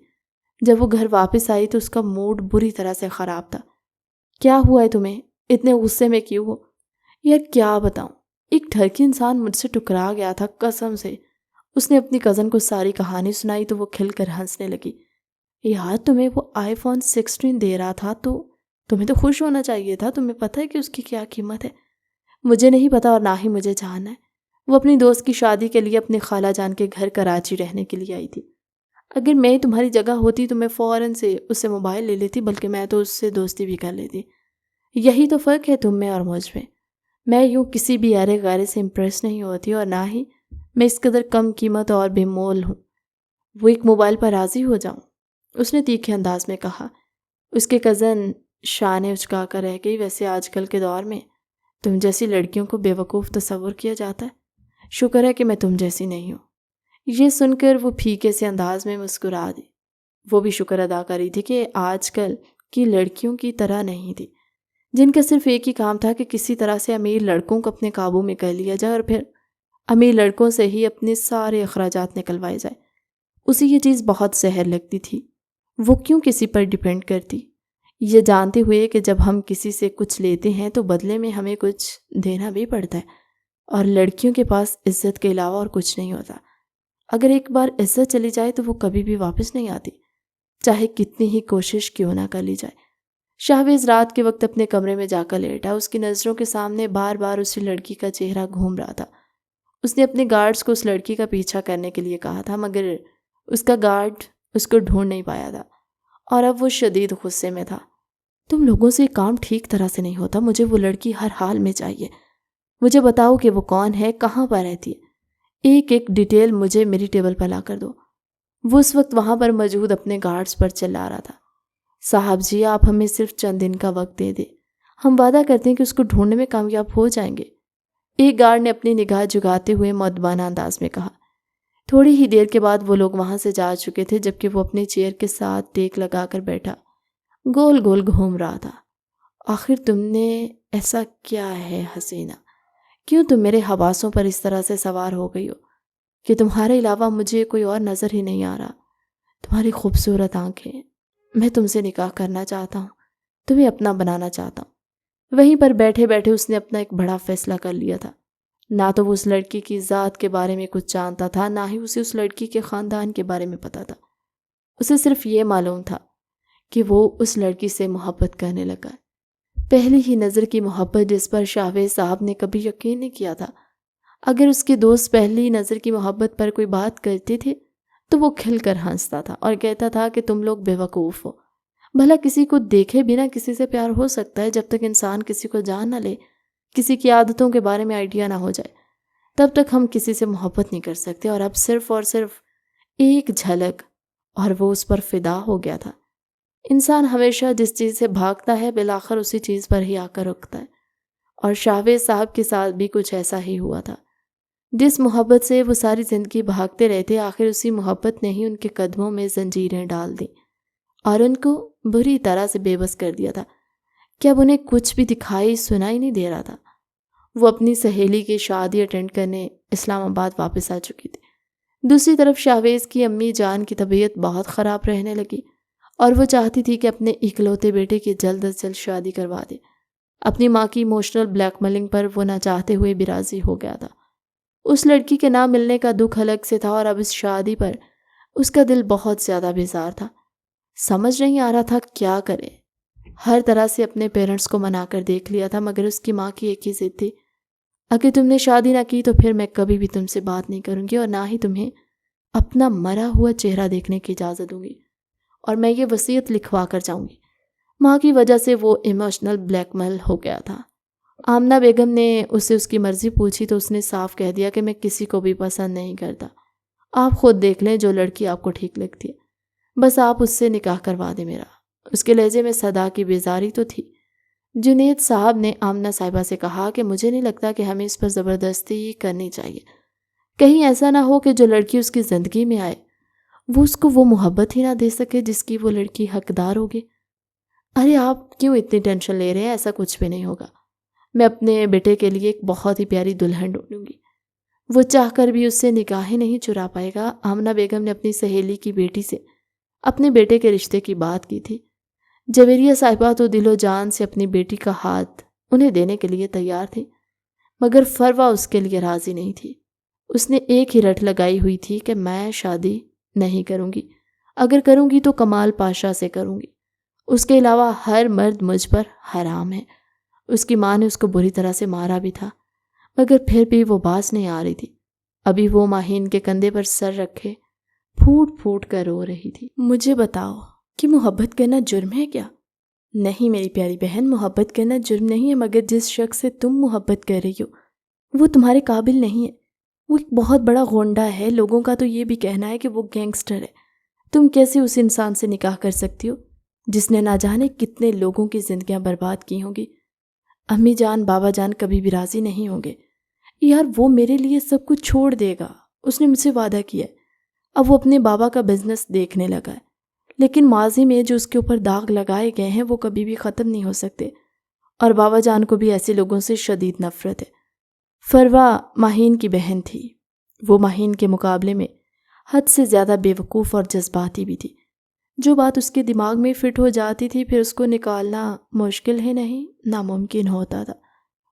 جب وہ گھر واپس آئی تو اس کا موڈ بری طرح سے خراب تھا۔ کیا ہوا ہے تمہیں؟ اتنے غصے میں کیوں ہو؟ یار کیا بتاؤں، ایک ٹھرکی انسان مجھ سے ٹکرا گیا تھا، قسم سے۔ اس نے اپنی کزن کو ساری کہانی سنائی تو وہ کھل کر ہنسنے لگی۔ یار تمہیں وہ iPhone 16 دے رہا تھا تو تمہیں تو خوش ہونا چاہیے تھا، تمہیں پتہ ہے کہ اس کی کیا قیمت ہے؟ مجھے نہیں پتا اور نہ ہی مجھے جاننا ہے۔ وہ اپنی دوست کی شادی کے لیے اپنے خالہ جان کے گھر کراچی رہنے کے لیے آئی تھی۔ اگر میں تمہاری جگہ ہوتی تو میں فوراً سے اس سے موبائل لے لیتی، بلکہ میں تو اس سے دوستی بھی کر لیتی۔ یہی تو فرق ہے تم میں اور مجھ میں۔ میں یوں کسی بھی ارے غیرے سے امپریس نہیں ہوتی، اور نہ ہی میں اس قدر کم قیمت اور بے مول ہوں وہ ایک موبائل پر راضی ہو جاؤں، اس نے تیکھے انداز میں کہا۔ اس کے کزن شانے اچکا کر رہ گئی۔ ویسے آج کل کے دور میں تم جیسی لڑکیوں کو بے وقوف تصور کیا جاتا ہے، شکر ہے کہ میں تم جیسی نہیں ہوں۔ یہ سن کر وہ پھیکے سے انداز میں مسکرا دی۔ وہ بھی شکر ادا کری تھی کہ آج کل کی لڑکیوں کی طرح نہیں تھی، جن کا صرف ایک ہی کام تھا کہ کسی طرح سے امیر لڑکوں کو اپنے قابو میں کر لیا جائے اور پھر امیر لڑکوں سے ہی اپنے سارے اخراجات نکلوائے جائے۔ اسے یہ چیز بہت زہر لگتی تھی۔ وہ کیوں کسی پر ڈیپینڈ کرتی، یہ جانتے ہوئے کہ جب ہم کسی سے کچھ لیتے ہیں تو بدلے میں ہمیں کچھ دینا بھی پڑتا ہے، اور لڑکیوں کے پاس عزت کے علاوہ اور کچھ نہیں ہوتا۔ اگر ایک بار عزت چلی جائے تو وہ کبھی بھی واپس نہیں آتی، چاہے کتنی ہی کوشش کیوں نہ کر لی جائے۔ شاہویز رات کے وقت اپنے کمرے میں جا کر لیٹا۔ اس کی نظروں کے سامنے بار بار اسی لڑکی کا چہرہ گھوم رہا تھا۔ اس نے اپنے گارڈز کو اس لڑکی کا پیچھا کرنے کے لیے کہا تھا، مگر اس کا گارڈ اس کو ڈھونڈ نہیں پایا تھا اور اب وہ شدید غصے میں تھا۔ تم لوگوں سے کام ٹھیک طرح سے نہیں ہوتا، مجھے وہ لڑکی ہر حال میں چاہیے۔ مجھے بتاؤ کہ وہ کون ہے، کہاں پر رہتی ہے، ایک ایک ڈیٹیل مجھے میری ٹیبل پر لا کر دو۔ وہ اس وقت وہاں پر موجود اپنے گارڈز پر چلا رہا تھا۔ صاحب جی، آپ ہمیں صرف چند دن کا وقت دے دیں، ہم وعدہ کرتے ہیں کہ اس کو ڈھونڈنے میں کامیاب ہو جائیں گے، ایک گارڈ نے اپنی نگاہ جھکاتے ہوئے مؤدبانہ انداز میں کہا۔ تھوڑی ہی دیر کے بعد وہ لوگ وہاں سے جا چکے تھے، جبکہ وہ اپنی چیئر کے ساتھ ٹیک لگا کر بیٹھا گول گول گھوم رہا تھا۔ آخر تم نے ایسا کیا ہے حسینہ، کیوں تم میرے حواسوں پر اس طرح سے سوار ہو گئی ہو کہ تمہارے علاوہ مجھے کوئی اور نظر ہی نہیں آ رہا؟ تمہاری خوبصورت آنکھیں، میں تم سے نکاح کرنا چاہتا ہوں، تمہیں اپنا بنانا چاہتا ہوں۔ وہیں پر بیٹھے بیٹھے اس نے اپنا ایک بڑا فیصلہ کر لیا تھا۔ نہ تو وہ اس لڑکی کی ذات کے بارے میں کچھ جانتا تھا، نہ ہی اسے اس لڑکی کے خاندان کے بارے میں پتا تھا۔ اسے صرف یہ معلوم تھا کہ وہ اس لڑکی سے محبت کرنے لگا۔ پہلی ہی نظر کی محبت جس پر شاہویز صاحب نے کبھی یقین نہیں کیا تھا۔ اگر اس کے دوست پہلی نظر کی محبت پر کوئی بات کرتے تھے تو وہ کھل کر ہنستا تھا اور کہتا تھا کہ تم لوگ بے وقوف ہو، بھلا کسی کو دیکھے بنا کسی سے پیار ہو سکتا ہے؟ جب تک انسان کسی کو جان نہ لے، کسی کی عادتوں کے بارے میں آئیڈیا نہ ہو جائے، تب تک ہم کسی سے محبت نہیں کر سکتے۔ اور اب صرف اور صرف ایک جھلک اور وہ اس پر فدا ہو گیا تھا۔ انسان ہمیشہ جس چیز سے بھاگتا ہے بالآخر اسی چیز پر ہی آ کر رکتا ہے، اور شاہویز صاحب کے ساتھ بھی کچھ ایسا ہی ہوا تھا۔ جس محبت سے وہ ساری زندگی بھاگتے رہتے، آخر اسی محبت نے ہی ان کے قدموں میں زنجیریں ڈال دیں اور ان کو بری طرح سے بے بس کر دیا تھا کہ اب انہیں کچھ بھی دکھائی سنائی نہیں دے رہا تھا۔ وہ اپنی سہیلی کی شادی اٹینڈ کرنے اسلام آباد واپس آ چکی تھی۔ دوسری طرف شاہویز کی امی جان کی طبیعت بہت خراب رہنے لگی اور وہ چاہتی تھی کہ اپنے اکلوتے بیٹے کی جلد از جلد شادی کروا دے۔ اپنی ماں کی ایموشنل بلیک میلنگ پر وہ نہ چاہتے ہوئے بھی راضی ہو گیا تھا۔ اس لڑکی کے نہ ملنے کا دکھ الگ سے تھا اور اب اس شادی پر اس کا دل بہت زیادہ بیزار تھا۔ سمجھ نہیں آ رہا تھا کیا کرے۔ ہر طرح سے اپنے پیرنٹس کو منا کر دیکھ لیا تھا، مگر اس کی ماں کی ایک ہی ضد تھی، اگر تم نے شادی نہ کی تو پھر میں کبھی بھی تم سے بات نہیں کروں گی اور نہ ہی تمہیں اپنا مرا ہوا چہرہ دیکھنے کی اجازت دوں گی، اور میں یہ وصیت لکھوا کر جاؤں گی۔ ماں کی وجہ سے وہ ایموشنل بلیک میل ہو گیا تھا۔ آمنہ بیگم نے اسے اس کی مرضی پوچھی تو اس نے صاف کہہ دیا کہ میں کسی کو بھی پسند نہیں کرتا، آپ خود دیکھ لیں جو لڑکی آپ کو ٹھیک لگتی ہے، بس آپ اس سے نکاح کروا دیں میرا۔ اس کے لہجے میں صدا کی بیزاری تو تھی۔ جنید صاحب نے آمنہ صاحبہ سے کہا کہ مجھے نہیں لگتا کہ ہمیں اس پر زبردستی کرنی چاہیے، کہیں ایسا نہ ہو کہ جو لڑکی اس کی زندگی میں آئے وہ اس کو وہ محبت ہی نہ دے سکے جس کی وہ لڑکی حقدار ہوگی۔ ارے آپ کیوں اتنی ٹینشن لے رہے ہیں، ایسا کچھ بھی نہیں ہوگا، میں اپنے بیٹے کے لیے ایک بہت ہی پیاری دلہن ڈھونڈوں گی، وہ چاہ کر بھی اس سے نکاح ہی نہیں چرا پائے گا۔ آمنہ بیگم نے اپنی سہیلی کی بیٹی سے اپنے بیٹے کے رشتے کی بات کی تھی۔ جویریہ صاحبہ تو دل و جان سے اپنی بیٹی کا ہاتھ انہیں دینے کے لیے تیار تھی، مگر فروہ اس کے لیے راضی نہیں تھی۔ اس نے ایک ہی رٹ لگائی ہوئی تھی کہ میں شادی نہیں کروں گی، اگر کروں گی تو کمال پاشا سے کروں گی، اس کے علاوہ ہر مرد مجھ پر حرام ہے۔ اس کی ماں نے اس کو بری طرح سے مارا بھی تھا، مگر پھر بھی وہ باز نہیں آ رہی تھی۔ ابھی وہ ماہین کے کندھے پر سر رکھے پھوٹ پھوٹ کر رو رہی تھی۔ مجھے بتاؤ کہ محبت کرنا جرم ہے کیا؟ نہیں میری پیاری بہن، محبت کرنا جرم نہیں ہے، مگر جس شخص سے تم محبت کر رہی ہو وہ تمہارے قابل نہیں ہے، وہ ایک بہت بڑا غنڈہ ہے، لوگوں کا تو یہ بھی کہنا ہے کہ وہ گینگسٹر ہے۔ تم کیسے اس انسان سے نکاح کر سکتی ہو جس نے نہ جانے کتنے لوگوں کی زندگیاں برباد کی ہوں گی؟ امی جان بابا جان کبھی بھی راضی نہیں ہوں گے۔ یار وہ میرے لیے سب کچھ چھوڑ دے گا، اس نے مجھ سے وعدہ کیا ہے۔ اب وہ اپنے بابا کا بزنس دیکھنے لگا ہے، لیکن ماضی میں جو اس کے اوپر داغ لگائے گئے ہیں وہ کبھی بھی ختم نہیں ہو سکتے، اور بابا جان کو بھی ایسے لوگوں سے شدید نفرت ہے۔ فروہ ماہین کی بہن تھی، وہ ماہین کے مقابلے میں حد سے زیادہ بے وقوف اور جذباتی بھی تھی۔ جو بات اس کے دماغ میں فٹ ہو جاتی تھی پھر اس کو نکالنا مشکل ہی نہیں ناممکن ہوتا تھا۔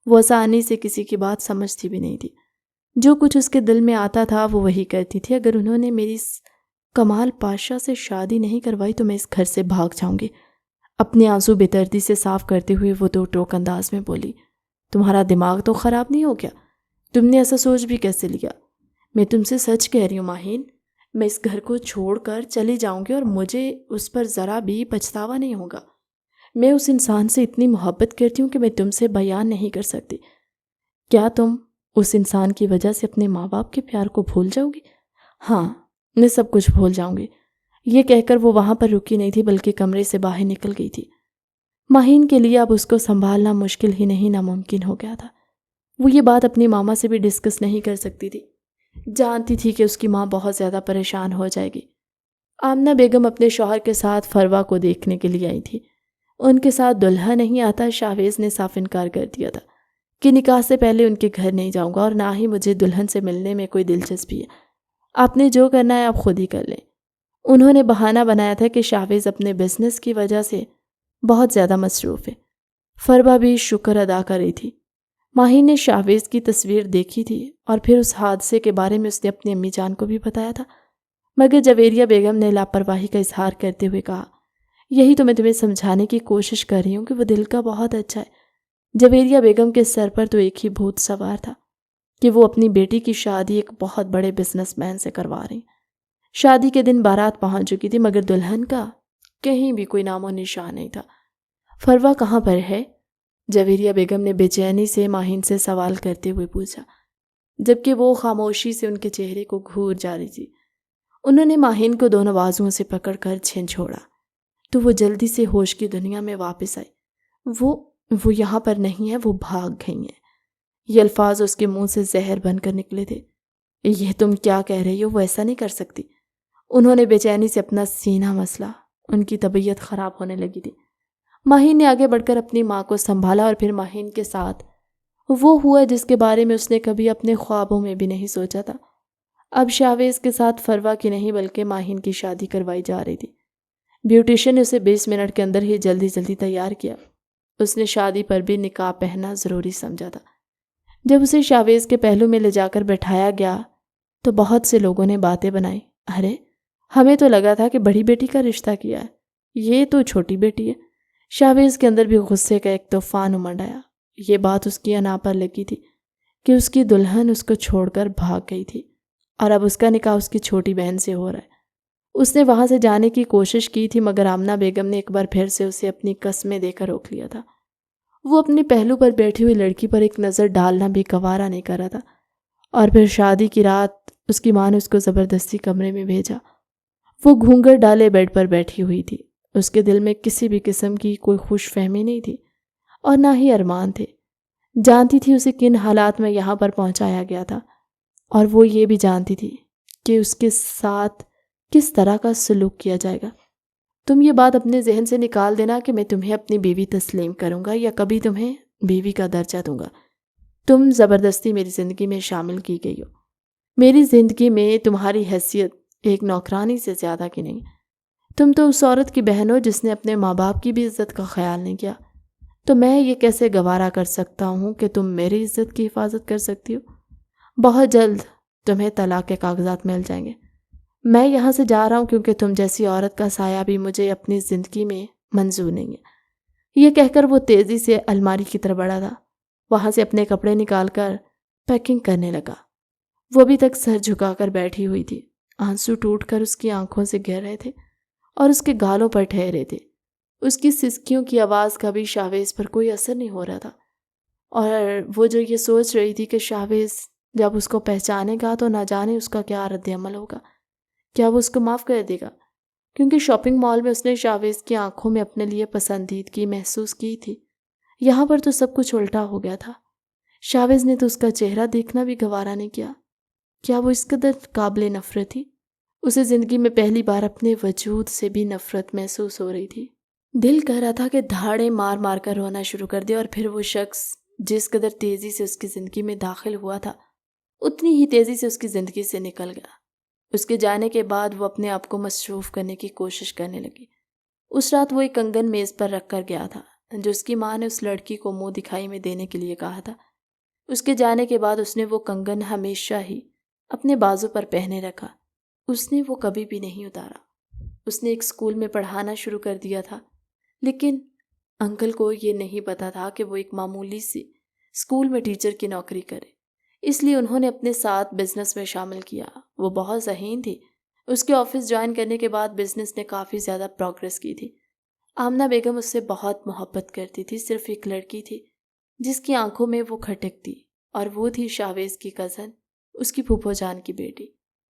وہ آسانی سے کسی کی بات سمجھتی بھی نہیں تھی، جو کچھ اس کے دل میں آتا تھا وہ وہی کرتی تھی۔ اگر انہوں نے میری کمال پاشا سے شادی نہیں کروائی تو میں اس گھر سے بھاگ جاؤں گی، اپنے آنسو بے دردی سے صاف کرتے ہوئے وہ دو ٹوک انداز میں بولی۔ تمہارا دماغ تو خراب نہیں ہو گیا؟ تم نے ایسا سوچ بھی کیسے لیا؟ میں تم سے سچ کہہ رہی ہوں ماہین، میں اس گھر کو چھوڑ کر چلی جاؤں گی اور مجھے اس پر ذرا بھی پچھتاوا نہیں ہوگا۔ میں اس انسان سے اتنی محبت کرتی ہوں کہ میں تم سے بیان نہیں کر سکتی۔ کیا تم اس انسان کی وجہ سے اپنے ماں باپ کے پیار کو بھول جاؤ گی؟ ہاں، میں سب کچھ بھول جاؤں گی۔ یہ کہہ کر وہ وہاں پر رکی نہیں تھی بلکہ کمرے سے باہر نکل گئی تھی۔ ماہین کے لیے اب اس کو سنبھالنا مشکل ہی نہیں ناممکن ہو گیا تھا۔ وہ یہ بات اپنی ماما سے بھی ڈسکس نہیں کر سکتی تھی، جانتی تھی کہ اس کی ماں بہت زیادہ پریشان ہو جائے گی۔ آمنہ بیگم اپنے شوہر کے ساتھ فروا کو دیکھنے کے لیے آئی تھی۔ ان کے ساتھ دلہا نہیں آتا، شاہویز نے صاف انکار کر دیا تھا کہ نکاح سے پہلے ان کے گھر نہیں جاؤں گا اور نہ ہی مجھے دلہن سے ملنے میں کوئی دلچسپی ہے۔ آپ نے جو کرنا ہے آپ خود ہی کر لیں۔ انہوں نے بہانہ بنایا تھا کہ شاہویز اپنے بزنس کی وجہ سے بہت زیادہ مصروف ہے۔ فروا بھی شکر ادا کر رہی تھی۔ ماہین نے شاہویز کی تصویر دیکھی تھی اور پھر اس حادثے کے بارے میں اس نے اپنی امی جان کو بھی بتایا تھا، مگر جویریہ بیگم نے لاپرواہی کا اظہار کرتے ہوئے کہا، یہی تو میں تمہیں سمجھانے کی کوشش کر رہی ہوں کہ وہ دل کا بہت اچھا ہے۔ جویریہ بیگم کے سر پر تو ایک ہی بھوت سوار تھا کہ وہ اپنی بیٹی کی شادی ایک بہت بڑے بزنس مین سے کروا رہی۔ شادی کے دن بارات پہنچ چکی تھی مگر دلہن کا کہیں بھی کوئی نام و نشان نہیں تھا۔ فروا کہاں پر ہے؟ جویریہ بیگم نے بے چینی سے ماہین سے سوال کرتے ہوئے پوچھا، جبکہ وہ خاموشی سے ان کے چہرے کو گھور جا رہی تھی۔ انہوں نے ماہین کو دونوں بازوؤں سے پکڑ کر چھنچھوڑا تو وہ جلدی سے ہوش کی دنیا میں واپس آئی۔ وہ یہاں پر نہیں ہے، وہ بھاگ گئی ہیں۔ یہ الفاظ اس کے منہ سے زہر بن کر نکلے تھے۔ یہ تم کیا کہہ رہی ہو؟ وہ ایسا نہیں کر سکتی۔ انہوں نے بے چینی سے اپنا سینہ مسلا، ان کی طبیعت خراب ہونے لگی تھی۔ ماہین نے آگے بڑھ کر اپنی ماں کو سنبھالا اور پھر ماہین کے ساتھ وہ ہوا جس کے بارے میں اس نے کبھی اپنے خوابوں میں بھی نہیں سوچا تھا۔ اب شاہویز کے ساتھ فروا کی نہیں بلکہ ماہین کی شادی کروائی جا رہی تھی۔ بیوٹیشن نے اسے 20 منٹ کے اندر ہی جلدی تیار کیا۔ اس نے شادی پر بھی نقاب پہننا ضروری سمجھا تھا۔ جب اسے شاہویز کے پہلو میں لے جا کر بٹھایا گیا تو بہت سے لوگوں نے باتیں بنائی، ارے ہمیں تو لگا تھا کہ بڑی بیٹی کا رشتہ کیا ہے، یہ تو چھوٹی بیٹی ہے۔ شاہویز کے اندر بھی غصے کا ایک طوفان امنڈ آیا۔ یہ بات اس کی انا پر لگی تھی کہ اس کی دلہن اس کو چھوڑ کر بھاگ گئی تھی اور اب اس کا نکاح اس کی چھوٹی بہن سے ہو رہا ہے۔ اس نے وہاں سے جانے کی کوشش کی تھی مگر آمنہ بیگم نے ایک بار پھر سے اسے اپنی قسمیں دے کر روک لیا تھا۔ وہ اپنے پہلو پر بیٹھی ہوئی لڑکی پر ایک نظر ڈالنا بھی گوارا نہیں کر رہا تھا۔ اور پھر شادی کی رات اس کی ماں نے اس کو زبردستی کمرے میں بھیجا۔ وہ گھونگھٹ ڈالے بیڈ پر بیٹھی ہوئی تھی۔ اس کے دل میں کسی بھی قسم کی کوئی خوش فہمی نہیں تھی اور نہ ہی ارمان تھے۔ جانتی تھی اسے کن حالات میں یہاں پر پہنچایا گیا تھا اور وہ یہ بھی جانتی تھی کہ اس کے ساتھ کس طرح کا سلوک کیا جائے گا۔ تم یہ بات اپنے ذہن سے نکال دینا کہ میں تمہیں اپنی بیوی تسلیم کروں گا یا کبھی تمہیں بیوی کا درجہ دوں گا۔ تم زبردستی میری زندگی میں شامل کی گئی ہو۔ میری زندگی میں تمہاری حیثیت ایک نوکرانی سے زیادہ کی نہیں۔ تم تو اس عورت کی بہن ہو جس نے اپنے ماں باپ کی بھی عزت کا خیال نہیں کیا، تو میں یہ کیسے گوارا کر سکتا ہوں کہ تم میری عزت کی حفاظت کر سکتی ہو؟ بہت جلد تمہیں طلاق کے کاغذات مل جائیں گے۔ میں یہاں سے جا رہا ہوں کیونکہ تم جیسی عورت کا سایہ بھی مجھے اپنی زندگی میں منظور نہیں ہے۔ یہ کہہ کر وہ تیزی سے الماری کی طرف بڑھا تھا، وہاں سے اپنے کپڑے نکال کر پیکنگ کرنے لگا۔ وہ ابھی تک سر جھکا کر بیٹھی ہوئی تھی، آنسو ٹوٹ کر اس کی آنکھوں سے گر رہے تھے اور اس کے گالوں پر ٹھہرے تھے۔ اس کی سسکیوں کی آواز کا بھی شاہویز پر کوئی اثر نہیں ہو رہا تھا اور وہ جو یہ سوچ رہی تھی کہ شاہویز جب اس کو پہچانے گا تو نہ جانے اس کا کیا رد عمل ہوگا، کیا وہ اس کو معاف کر دے گا؟ کیونکہ شاپنگ مال میں اس نے شاہویز کی آنکھوں میں اپنے لیے پسندیدگی محسوس کی تھی، یہاں پر تو سب کچھ الٹا ہو گیا تھا۔ شاہویز نے تو اس کا چہرہ دیکھنا بھی گوارا نہیں کیا۔ کیا وہ اس قدر قابل نفرت تھی؟ اسے زندگی میں پہلی بار اپنے وجود سے بھی نفرت محسوس ہو رہی تھی۔ دل کہہ رہا تھا کہ دھاڑے مار مار کر رونا شروع کر دے اور پھر وہ شخص جس قدر تیزی سے اس کی زندگی میں داخل ہوا تھا اتنی ہی تیزی سے اس کی زندگی سے نکل گیا۔ اس کے جانے کے بعد وہ اپنے آپ کو مصروف کرنے کی کوشش کرنے لگی۔ اس رات وہ ایک کنگن میز پر رکھ کر گیا تھا جو اس کی ماں نے اس لڑکی کو منہ دکھائی میں دینے کے لیے کہا تھا۔ اس کے جانے کے بعد اس نے وہ کنگن ہمیشہ ہی اپنے بازو پر پہنے رکھا، اس نے وہ کبھی بھی نہیں اتارا۔ اس نے ایک اسکول میں پڑھانا شروع کر دیا تھا لیکن انکل کو یہ نہیں پتا تھا کہ وہ ایک معمولی سی اسکول میں ٹیچر کی نوکری کرے۔ اس لیے انہوں نے اپنے ساتھ بزنس میں شامل کیا۔ وہ بہت ذہین تھی۔ اس کے آفس جوائن کرنے کے بعد بزنس نے کافی زیادہ پروگریس کی تھی۔ آمنہ بیگم اس سے بہت محبت کرتی تھی۔ صرف ایک لڑکی تھی جس کی آنکھوں میں وہ کھٹکتی، اور وہ تھی شاویز کی کزن، اس کی پھوپھو جان کی بیٹی،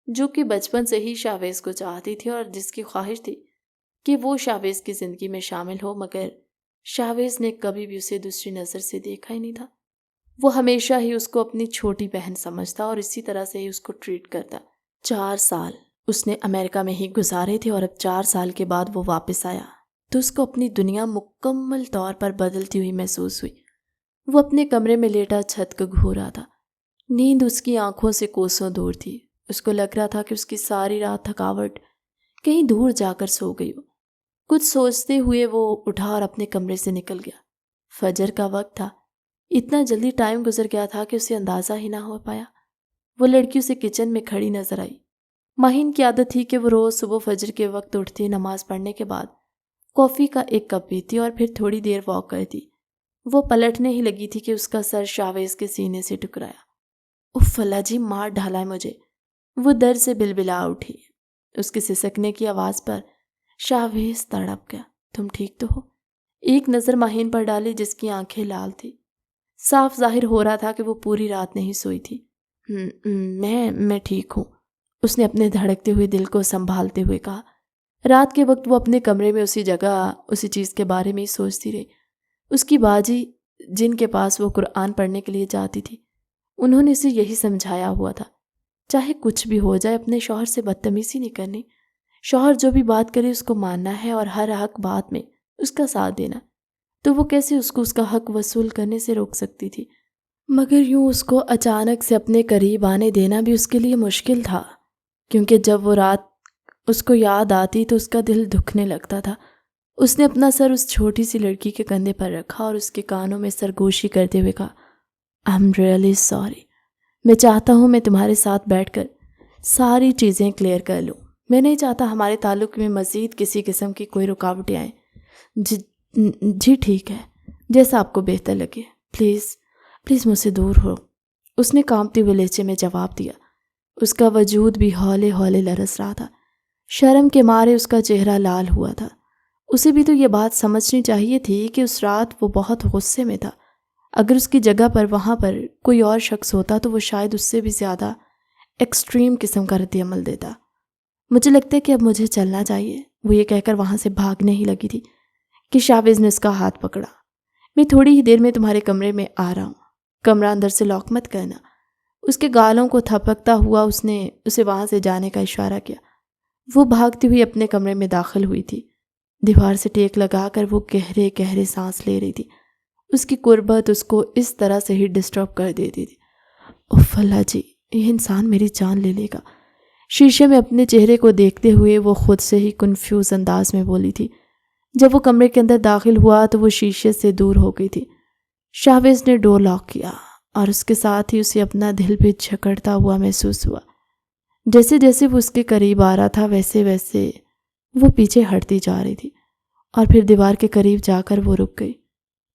جو کہ بچپن سے ہی شاویز کو چاہتی تھی اور جس کی خواہش تھی کہ وہ شاویز کی زندگی میں شامل ہو، مگر شاویز نے کبھی بھی اسے دوسری نظر سے دیکھا ہی نہیں تھا۔ وہ ہمیشہ ہی اس کو اپنی چھوٹی بہن سمجھتا اور اسی طرح سے ہی اس کو ٹریٹ کرتا۔ 4 سال اس نے امریکہ میں ہی گزارے تھے، اور اب 4 سال کے بعد وہ واپس آیا تو اس کو اپنی دنیا مکمل طور پر بدلتی ہوئی محسوس ہوئی۔ وہ اپنے کمرے میں لیٹا چھت کو گھور رہا تھا۔ نیند اس کی آنکھوں سے کوسوں دور تھی۔ اس کو لگ رہا تھا کہ اس کی ساری رات تھکاوٹ کہیں دور جا کر سو گئی ہو۔ کچھ سوچتے ہوئے وہ اٹھا اور اپنے کمرے سے نکل گیا۔ فجر کا وقت تھا۔ اتنا جلدی ٹائم گزر گیا تھا کہ اسے اندازہ ہی نہ ہو پایا۔ وہ لڑکی اسے کچن میں کھڑی نظر آئی۔ مہین کی عادت تھی کہ وہ روز صبح فجر کے وقت اٹھتی، نماز پڑھنے کے بعد کافی کا ایک کپ پیتی اور پھر تھوڑی دیر واک کرتی۔ وہ پلٹنے ہی لگی تھی کہ اس کا سر شاویز کے سینے سے ٹکرایا۔ اف اللہ جی، مار ڈالا ہے مجھے۔ وہ درد سے بلبلا اٹھی۔ اس کے سسکنے کی آواز پر شاویز تڑپ گیا۔ تم ٹھیک تو ہو؟ ایک نظر مہین پر ڈالی جس کی آنکھیں لال تھی۔ صاف ظاہر ہو رہا تھا کہ وہ پوری رات نہیں سوئی تھی۔ میں ٹھیک ہوں، اس نے اپنے دھڑکتے ہوئے دل کو سنبھالتے ہوئے کہا۔ رات کے وقت وہ اپنے کمرے میں اسی جگہ اسی چیز کے بارے میں ہی سوچتی رہی۔ اس کی باجی جن کے پاس وہ قرآن پڑھنے کے لیے جاتی تھی، انہوں نے اسے یہی سمجھایا ہوا تھا، چاہے کچھ بھی ہو جائے اپنے شوہر سے بدتمیزی نہیں کرنی۔ شوہر جو بھی بات کرے اس کو ماننا ہے اور ہر حق بات میں اس کا ساتھ دینا۔ تو وہ کیسے اس کو اس کا حق وصول کرنے سے روک سکتی تھی؟ مگر یوں اس کو اچانک سے اپنے قریب آنے دینا بھی اس کے لیے مشکل تھا، کیونکہ جب وہ رات اس کو یاد آتی تو اس کا دل دکھنے لگتا تھا۔ اس نے اپنا سر اس چھوٹی سی لڑکی کے کندھے پر رکھا اور اس کے کانوں میں سرگوشی کرتے ہوئے کہا، I'm really sorry۔ میں چاہتا ہوں میں تمہارے ساتھ بیٹھ کر ساری چیزیں کلیئر کر لوں۔ میں نہیں چاہتا ہمارے تعلق میں مزید کسی قسم کی کوئی رکاوٹیں آئیں۔ جی ٹھیک ہے، جیسا آپ کو بہتر لگے۔ پلیز مجھ سے دور ہو، اس نے کانپتے ہوئے لہجے میں جواب دیا۔ اس کا وجود بھی ہولے ہولے لرز رہا تھا۔ شرم کے مارے اس کا چہرہ لال ہوا تھا۔ اسے بھی تو یہ بات سمجھنی چاہیے تھی کہ اس رات وہ بہت غصے میں تھا۔ اگر اس کی جگہ پر وہاں پر کوئی اور شخص ہوتا تو وہ شاید اس سے بھی زیادہ ایکسٹریم قسم کا رد عمل دیتا۔ مجھے لگتا ہے کہ اب مجھے چلنا چاہیے، وہ یہ کہہ کر وہاں سے بھاگنے ہی لگی تھی کہ شاویز نے اس کا ہاتھ پکڑا۔ میں تھوڑی ہی دیر میں تمہارے کمرے میں آ رہا ہوں، کمرہ اندر سے لاک مت کرنا۔ اس کے گالوں کو تھپکتا ہوا اس نے اسے وہاں سے جانے کا اشارہ کیا۔ وہ بھاگتی ہوئی اپنے کمرے میں داخل ہوئی تھی۔ دیوار سے ٹیک لگا کر وہ گہرے گہرے سانس لے رہی تھی۔ اس کی قربت اس کو اس طرح سے ہی ڈسٹرب کر دیتی تھی۔ اف اللہ جی، یہ انسان میری جان لے لے گا۔ شیشے میں اپنے چہرے کو دیکھتے ہوئے وہ خود سے ہی کنفیوز انداز میں بولی تھی۔ جب وہ کمرے کے اندر داخل ہوا تو وہ شیشے سے دور ہو گئی تھی۔ شاویز نے ڈور لاک کیا اور اس کے ساتھ ہی اسے اپنا دل بھی جھکڑتا ہوا محسوس ہوا۔ جیسے جیسے وہ اس کے قریب آ رہا تھا ویسے ویسے وہ پیچھے ہٹتی جا رہی تھی، اور پھر دیوار کے قریب جا کر وہ رک گئی۔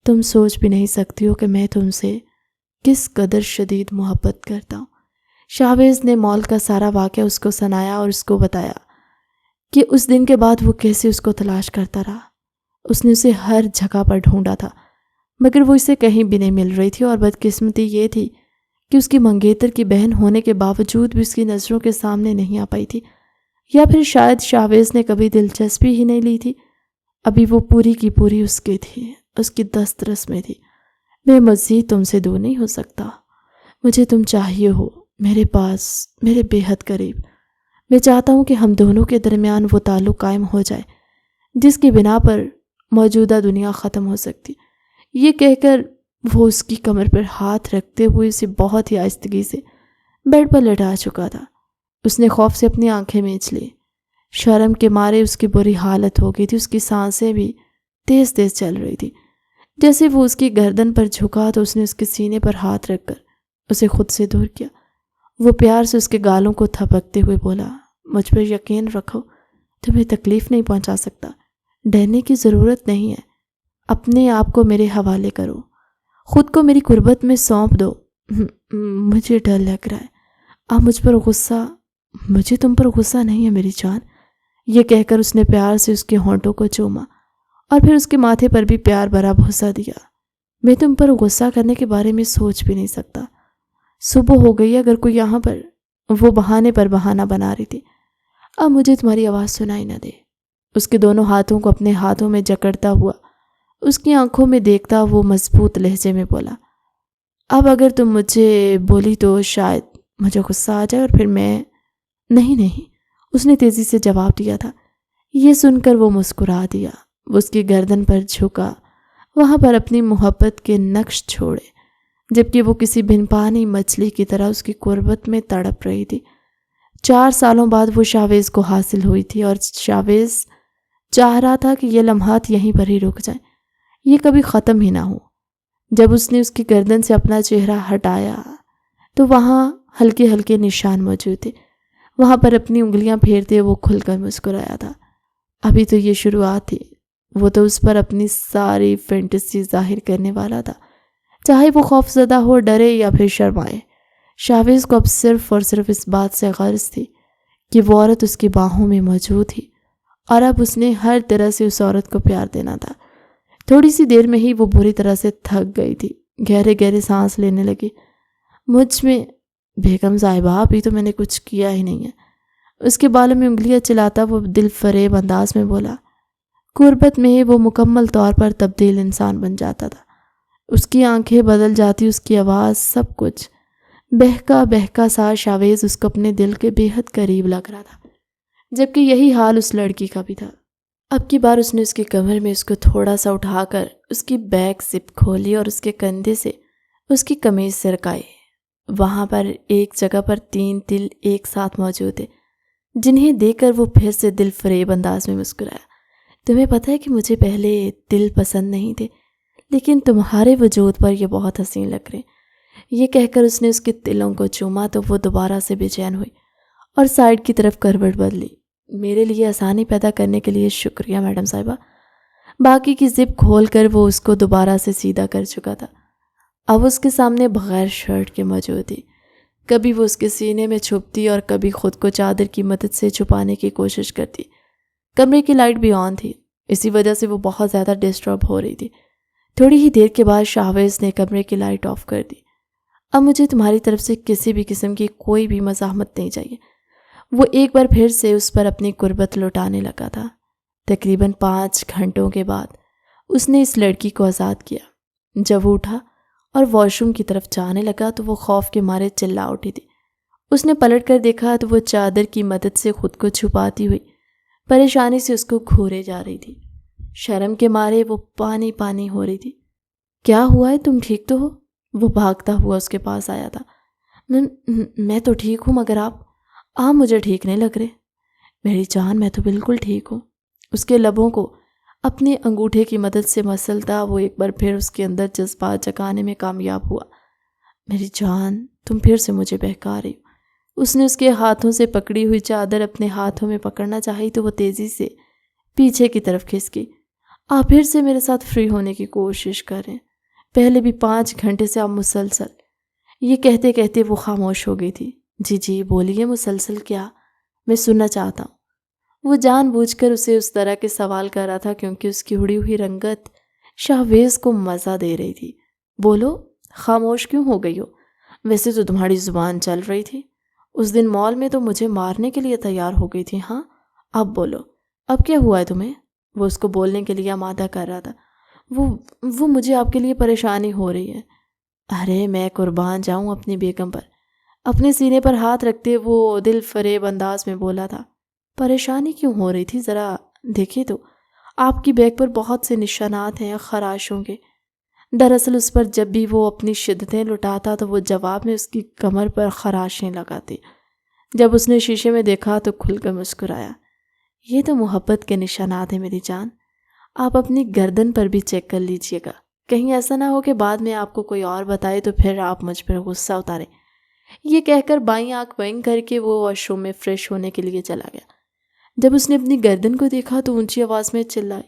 تم سوچ بھی نہیں سکتی ہو کہ میں تم سے کس قدر شدید محبت کرتا ہوں۔ شاویز نے مال کا سارا واقعہ اس کو سنایا اور اس کو بتایا کہ اس دن کے بعد وہ کیسے اس کو تلاش کرتا رہا۔ اس نے اسے ہر جگہ پر ڈھونڈا تھا، مگر وہ اسے کہیں بھی نہیں مل رہی تھی، اور بدقسمتی یہ تھی کہ اس کی منگیتر کی بہن ہونے کے باوجود بھی اس کی نظروں کے سامنے نہیں آ پائی تھی، یا پھر شاید شاویز نے کبھی دلچسپی ہی نہیں لی تھی۔ ابھی وہ پوری کی پوری اس کی تھی، اس کی دسترس میں تھی۔ میں مزید تم سے دور نہیں ہو سکتا، مجھے تم چاہیے ہو میرے پاس، میرے بے حد قریب۔ میں چاہتا ہوں کہ ہم دونوں کے درمیان وہ تعلق قائم ہو جائے جس کی بنا پر موجودہ دنیا ختم ہو سکتی۔ یہ کہہ کر وہ اس کی کمر پر ہاتھ رکھتے ہوئے اسے بہت ہی آہستگی سے بیڈ پر لٹا چکا تھا۔ اس نے خوف سے اپنی آنکھیں مینچ لی۔ شرم کے مارے اس کی بری حالت ہو گئی تھی۔ اس کی سانسیں بھی تیز تیز چل رہی تھی۔ جیسے وہ اس کی گردن پر جھکا تو اس نے اس کے سینے پر ہاتھ رکھ کر اسے خود سے دور کیا۔ وہ پیار سے اس کے گالوں کو تھپکتے ہوئے بولا، مجھ پر یقین رکھو، تمہیں تکلیف نہیں پہنچا سکتا، ڈرنے کی ضرورت نہیں ہے، اپنے آپ کو میرے حوالے کرو، خود کو میری قربت میں سونپ دو۔ مجھے ڈر لگ رہا ہے، آپ مجھ پر غصہ مجھے تم پر غصہ نہیں ہے میری جان۔ یہ کہہ کر اس نے پیار سے اس کے ہونٹوں کو چوما اور پھر اس کے ماتھے پر بھی پیار بھرا بوسہ دیا۔ میں تم پر غصہ کرنے کے بارے میں سوچ بھی نہیں سکتا۔ صبح ہو گئی، اگر کوئی یہاں پر وہ بہانے پر بہانہ بنا رہی تھی۔ اب مجھے تمہاری آواز سنائی نہ دے۔ اس کے دونوں ہاتھوں کو اپنے ہاتھوں میں جکڑتا ہوا اس کی آنکھوں میں دیکھتا وہ مضبوط لہجے میں بولا، اب اگر تم مجھے بولی تو شاید مجھے غصہ آ جائے اور پھر میں نہیں، اس نے تیزی سے جواب دیا تھا۔ یہ سن کر وہ مسکرا دیا۔ وہ اس کی گردن پر جھکا، وہاں پر اپنی محبت کے نقش چھوڑے، جبکہ وہ کسی بن پانی مچھلی کی طرح اس کی قربت میں تڑپ رہی تھی۔ 4 سالوں بعد وہ شاویز کو حاصل ہوئی تھی اور شاویز چاہ رہا تھا کہ یہ لمحات یہیں پر ہی رک جائیں، یہ کبھی ختم ہی نہ ہو۔ جب اس نے اس کی گردن سے اپنا چہرہ ہٹایا تو وہاں ہلکے ہلکے نشان موجود تھے۔ وہاں پر اپنی انگلیاں پھیرتے وہ کھل کر مسکرایا تھا۔ ابھی تو یہ شروعات تھی، وہ تو اس پر اپنی ساری فینٹیسی ظاہر کرنے والا تھا، چاہے وہ خوف زدہ ہو، ڈرے یا پھر شرمائے۔ شاویز کو اب صرف اور صرف اس بات سے غرض تھی کہ وہ عورت اس کی باہوں میں موجود تھی اور اب اس نے ہر طرح سے اس عورت کو پیار دینا تھا۔ تھوڑی سی دیر میں ہی وہ بری طرح سے تھک گئی تھی، گہرے گہرے سانس لینے لگی۔ مجھ میں بیگم صاحبہ، ابھی تو میں نے کچھ کیا ہی نہیں ہے۔ اس کے بالوں میں انگلیاں چلاتا وہ دل فریب انداز میں بولا۔ قربت میں وہ مکمل طور پر تبدیل انسان بن جاتا تھا۔ اس کی آنکھیں بدل جاتی، اس کی آواز، سب کچھ بہکا بہکا سا۔ شاویز اس کو اپنے دل کے بے حد قریب لگ رہا تھا، جبکہ یہی حال اس لڑکی کا بھی تھا۔ اب کی بار اس نے اس کی کمر میں اس کو تھوڑا سا اٹھا کر اس کی بیک زپ کھولی اور اس کے کندھے سے اس کی قمیض سرکائی۔ وہاں پر ایک جگہ پر 3 تل ایک ساتھ موجود تھے، جنہیں دیکھ کر وہ پھر سے دل فریب انداز میں مسکرایا۔ تمہیں پتہ ہے کہ مجھے پہلے تل پسند نہیں تھے، لیکن تمہارے وجود پر یہ بہت حسین لگ رہے ہیں۔ یہ کہہ کر اس نے اس کے تلوں کو چوما تو وہ دوبارہ سے بے چین ہوئی اور سائیڈ کی طرف کروٹ بدلی۔ میرے لیے آسانی پیدا کرنے کے لیے شکریہ میڈم صاحبہ۔ باقی کی زپ کھول کر وہ اس کو دوبارہ سے سیدھا کر چکا تھا۔ اب اس کے سامنے بغیر شرٹ کے موجود تھی۔ کبھی وہ اس کے سینے میں چھپتی اور کبھی خود کو چادر کی مدد سے چھپانے کی کوشش کرتی۔ کمرے کی لائٹ بھی آن تھی، اسی وجہ سے وہ بہت زیادہ ڈسٹرب ہو رہی تھی۔ تھوڑی ہی دیر کے بعد شاویز نے کمرے کی لائٹ آف کر دی۔ اب مجھے تمہاری طرف سے کسی بھی قسم کی کوئی بھی مزاحمت نہیں چاہیے۔ وہ ایک بار پھر سے اس پر اپنی قربت لوٹانے لگا تھا۔ تقریباً 5 گھنٹوں کے بعد اس نے اس لڑکی کو آزاد کیا۔ جب وہ اٹھا اور واش روم کی طرف جانے لگا تو وہ خوف کے مارے چلا اٹھی تھی۔ اس نے پلٹ کر دیکھا تو وہ چادر کی مدد سے خود کو چھپاتی ہوئی پریشانی سے اس کو گھورے جا رہی تھی۔ شرم کے مارے وہ پانی پانی ہو رہی تھی۔ کیا ہوا ہے، تم ٹھیک تو ہو؟ وہ بھاگتا ہوا اس کے پاس آیا تھا۔ میں تو ٹھیک ہوں، مگر آپ مجھے ٹھیک نہیں لگ رہے۔ میری جان، میں تو بالکل ٹھیک ہوں۔ اس کے لبوں کو اپنے انگوٹھے کی مدد سے مسلتا وہ ایک بار پھر اس کے اندر جذبات جگانے میں کامیاب ہوا۔ میری جان، تم پھر سے مجھے بہکا رہی ہو۔ اس نے اس کے ہاتھوں سے پکڑی ہوئی چادر اپنے ہاتھوں میں پکڑنا چاہی تو وہ تیزی سے پیچھے کی طرف کھسکی۔ آپ پھر سے میرے ساتھ فری ہونے کی کوشش کریں، پہلے بھی 5 گھنٹے سے آپ مسلسل۔ یہ کہتے کہتے وہ خاموش ہو گئی تھی۔ جی بولیے، مسلسل کیا؟ میں سننا چاہتا ہوں۔ وہ جان بوجھ کر اسے اس طرح کے سوال کر رہا تھا کیونکہ اس کی اڑی ہوئی رنگت شاویز کو مزہ دے رہی تھی۔ بولو، خاموش کیوں ہو گئی ہو؟ ویسے تو تمہاری زبان چل رہی تھی، اس دن مال میں تو مجھے مارنے کے لیے تیار ہو گئی تھی۔ ہاں، اب بولو، اب کیا ہوا ہے تمہیں؟ وہ اس کو بولنے کے لیے آمادہ کر رہا تھا۔ وہ مجھے آپ کے لیے پریشانی ہو رہی ہے۔ ارے میں قربان جاؤں اپنی بیگم پر۔ اپنے سینے پر ہاتھ رکھتے وہ دل فریب انداز میں بولا تھا۔ پریشانی کیوں ہو رہی تھی؟ ذرا دیکھیے تو، آپ کی بیک پر بہت سے نشانات ہیں خراشوں کے۔ دراصل اس پر جب بھی وہ اپنی شدتیں لٹاتا تو وہ جواب میں اس کی کمر پر خراشیں لگاتی۔ جب اس نے شیشے میں دیکھا تو کھل کر مسکرایا۔ یہ تو محبت کے نشانات ہیں میری جان، آپ اپنی گردن پر بھی چیک کر لیجئے گا، کہیں ایسا نہ ہو کہ بعد میں آپ کو کوئی اور بتائے تو پھر آپ مجھ پر غصہ اتاریں۔ یہ کہہ کر بائیں آنکھ بند کر کے وہ واش روم میں فریش ہونے کے لیے چلا گیا۔ جب اس نے اپنی گردن کو دیکھا تو اونچی آواز میں چلائی،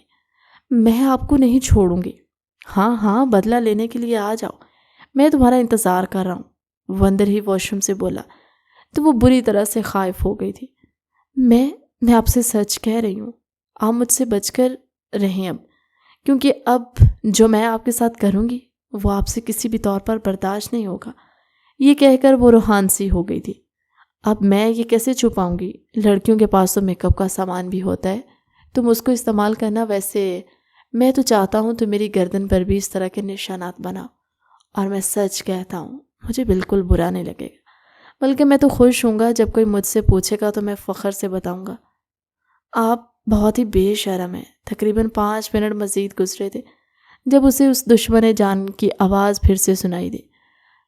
میں آپ کو نہیں چھوڑوں گی۔ ہاں، بدلہ لینے کے لیے آ جاؤ، میں تمہارا انتظار کر رہا ہوں۔ وہ اندر ہی واش روم سے بولا تو وہ بری طرح سے خائف ہو گئی تھی۔ میں آپ سے سچ کہہ رہی ہوں، آپ مجھ سے بچ کر رہیں اب، کیونکہ اب جو میں آپ کے ساتھ کروں گی وہ آپ سے کسی بھی طور پر برداشت نہیں ہوگا۔ یہ کہہ کر وہ روحان سی ہو گئی تھی۔ اب میں یہ کیسے چھپاؤں گی؟ لڑکیوں کے پاس تو میک اپ کا سامان بھی ہوتا ہے، تم اس کو استعمال کرنا۔ ویسے میں تو چاہتا ہوں تو میری گردن پر بھی اس طرح کے نشانات بناؤ، اور میں سچ کہتا ہوں مجھے بالکل برا نہیں لگے گا، بلکہ میں تو خوش ہوں گا۔ جب کوئی مجھ سے پوچھے گا تو میں فخر سے بتاؤں گا آپ بہت ہی بے شرم ہیں۔ تقریباً 5 منٹ مزید گزرے تھے جب اسے اس دشمن جان کی آواز پھر سے سنائی دی۔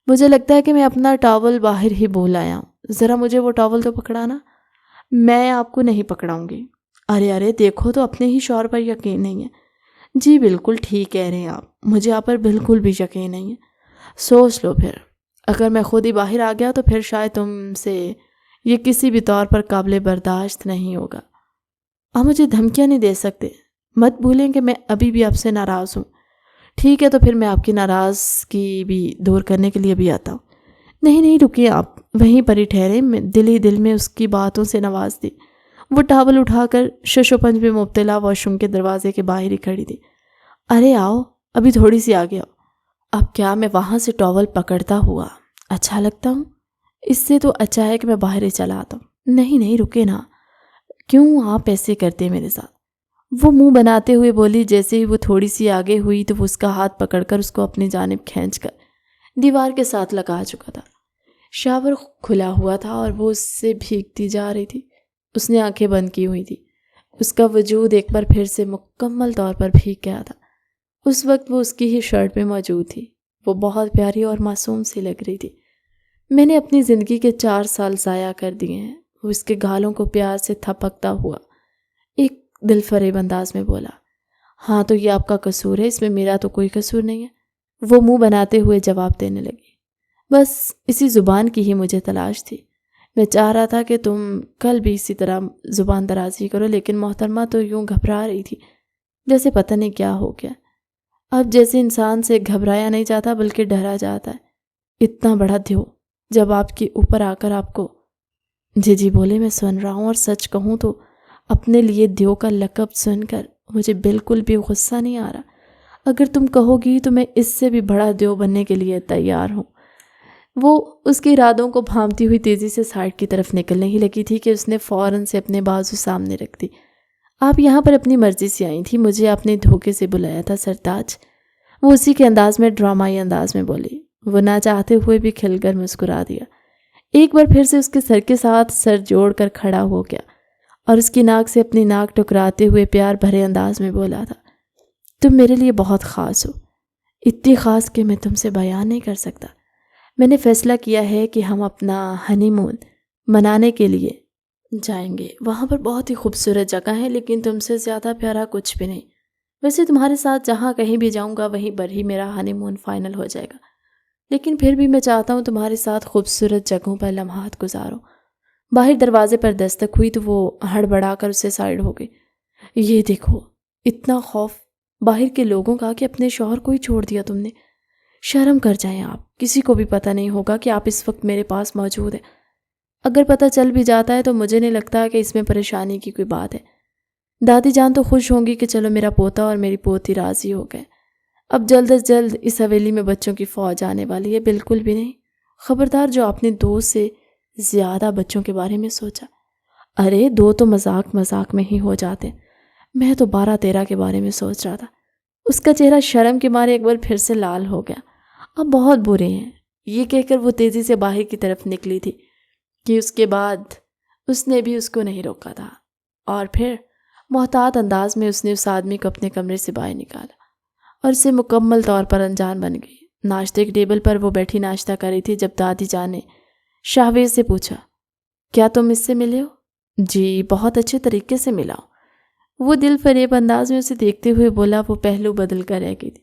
مجھے لگتا ہے کہ میں اپنا ٹاول باہر ہی بھول آیا ہوں، ذرا مجھے وہ ٹاول تو پکڑانا۔ میں آپ کو نہیں پکڑاؤں گی۔ ارے دیکھو تو اپنے ہی شوہر پر یقین نہیں ہے۔ جی بالکل ٹھیک کہہ رہے ہیں آپ، مجھے آپ پر بالکل بھی یقین نہیں ہے۔ سوچ لو پھر، اگر میں خود ہی باہر آ گیا تو پھر شاید تم سے یہ کسی بھی طور پر قابل برداشت نہیں ہوگا۔ آپ مجھے دھمکیاں نہیں دے سکتے۔ مت بھولیں کہ میں ابھی بھی آپ سے ناراض ہوں۔ ٹھیک ہے تو پھر میں آپ کی ناراضگی بھی دور کرنے کے لیے بھی آتا ہوں۔ نہیں رکیے، آپ وہیں پر ہی ٹھہرے۔ میں دل ہی دل میں اس کی باتوں سے نواز دی۔ وہ ٹاول اٹھا کر شش و پنج میں مبتلا واش روم کے دروازے کے باہر ہی کھڑی تھی۔ ارے آؤ، ابھی تھوڑی سی آگے آؤ۔ اب کیا میں وہاں سے ٹاول پکڑتا ہوا اچھا لگتا ہوں؟ اس سے تو اچھا ہے کہ میں باہر ہی چلا آتا ہوں۔ نہیں رکے نا، کیوں آپ ایسے کرتے میرے ساتھ؟ وہ منہ بناتے ہوئے بولی۔ جیسے ہی وہ تھوڑی سی آگے ہوئی تو وہ اس کا ہاتھ پکڑ کر اس کو اپنی جانب کھینچ کر دیوار کے ساتھ لگا چکا تھا۔ شاور کھلا ہوا تھا اور وہ اس سے بھیگتی جا رہی تھی۔ اس نے آنکھیں بند کی ہوئی تھی۔ اس کا وجود ایک بار پھر سے مکمل طور پر بھیگ گیا تھا۔ اس وقت وہ اس کی ہی شرٹ میں موجود تھی۔ وہ بہت پیاری اور معصوم سی لگ رہی تھی۔ میں نے اپنی زندگی کے 4 سال ضائع کر دیے ہیں، وہ اس کے گالوں کو پیار سے تھپکتا ہوا ایک دل فریب انداز میں بولا۔ ہاں تو یہ آپ کا قصور ہے، اس میں میرا تو کوئی قصور نہیں ہے، وہ منہ بناتے ہوئے جواب دینے لگی۔ بس اسی زبان کی ہی مجھے تلاش تھی۔ میں چاہ رہا تھا کہ تم کل بھی اسی طرح زبان درازی کرو، لیکن محترمہ تو یوں گھبرا رہی تھی جیسے پتہ نہیں کیا ہو گیا۔ اب جیسے انسان سے گھبرایا نہیں جاتا بلکہ ڈرا جاتا ہے۔ اتنا بڑا دیو جب آپ کے اوپر آ کر آپ کو… جی بولے، میں سن رہا ہوں، اور سچ کہوں تو اپنے لیے دیو کا لقب سن کر مجھے بالکل بھی غصہ نہیں آ رہا۔ اگر تم کہو گی تو میں اس سے بھی بڑا دیو بننے کے لیے تیار ہوں۔ وہ اس کے ارادوں کو بھانپتی ہوئی تیزی سے سائڈ کی طرف نکلنے ہی لگی تھی کہ اس نے فوراً سے اپنے بازو سامنے رکھ دی۔ آپ یہاں پر اپنی مرضی سے آئی تھی، مجھے آپ نے دھوکے سے بلایا تھا سرتاج، وہ اسی کے انداز میں ڈرامائی انداز میں بولی۔ وہ نہ چاہتے ہوئے بھی کھل کر مسکرا دیا۔ ایک بار پھر سے اس کے سر کے ساتھ سر جوڑ کر کھڑا ہو گیا اور اس کی ناک سے اپنی ناک ٹکراتے ہوئے پیار بھرے انداز میں بولا تھا، تم میرے لیے بہت خاص ہو، اتنی خاص کہ میں تم سے بیان نہیں کر سکتا۔ میں نے فیصلہ کیا ہے کہ ہم اپنا ہنی مون منانے کے لیے جائیں گے۔ وہاں پر بہت ہی خوبصورت جگہ ہے، لیکن تم سے زیادہ پیارا کچھ بھی نہیں۔ ویسے تمہارے ساتھ جہاں کہیں بھی جاؤں گا وہیں پر ہی میرا ہنی مون فائنل ہو جائے گا، لیکن پھر بھی میں چاہتا ہوں تمہارے ساتھ خوبصورت جگہوں پر لمحات گزارو۔ باہر دروازے پر دستک ہوئی تو وہ ہڑبڑا کر اسے سائڈ ہو گئی۔ یہ دیکھو، اتنا خوف باہر کے لوگوں کا کہ اپنے شوہر کو ہی چھوڑ دیا تم نے۔ شرم کر جائیں آپ، کسی کو بھی پتہ نہیں ہوگا کہ آپ اس وقت میرے پاس موجود ہیں۔ اگر پتہ چل بھی جاتا ہے تو مجھے نہیں لگتا کہ اس میں پریشانی کی کوئی بات ہے۔ دادی جان تو خوش ہوں گی کہ چلو میرا پوتا اور میری پوتی راضی ہو گئے۔ اب جلد از جلد اس حویلی میں بچوں کی فوج آنے والی ہے۔ بالکل بھی نہیں، خبردار جو آپ نے 2 سے زیادہ بچوں کے بارے میں سوچا۔ ارے 2 تو مذاق میں ہی ہو جاتے، میں تو 12-13 کے بارے میں سوچ رہا تھا۔ اس کا چہرہ شرم کے مارے ایک بار پھر سے لال ہو گیا۔ اب بہت برے ہیں، یہ کہہ کر وہ تیزی سے باہر کی طرف نکلی تھی کہ اس کے بعد اس نے بھی اس کو نہیں روکا تھا، اور پھر محتاط انداز میں اس نے اس آدمی کو اپنے کمرے سے باہر نکالا اور اسے مکمل طور پر انجان بن گئی۔ ناشتے کے ٹیبل پر وہ بیٹھی ناشتہ کر رہی تھی جب دادی جان نے شاہویز سے پوچھا، کیا تم اس سے ملے ہو؟ جی بہت اچھے طریقے سے ملا ہوں، وہ دل فریب انداز میں اسے دیکھتے ہوئے بولا۔ وہ پہلو بدل کر رہ گئی تھی۔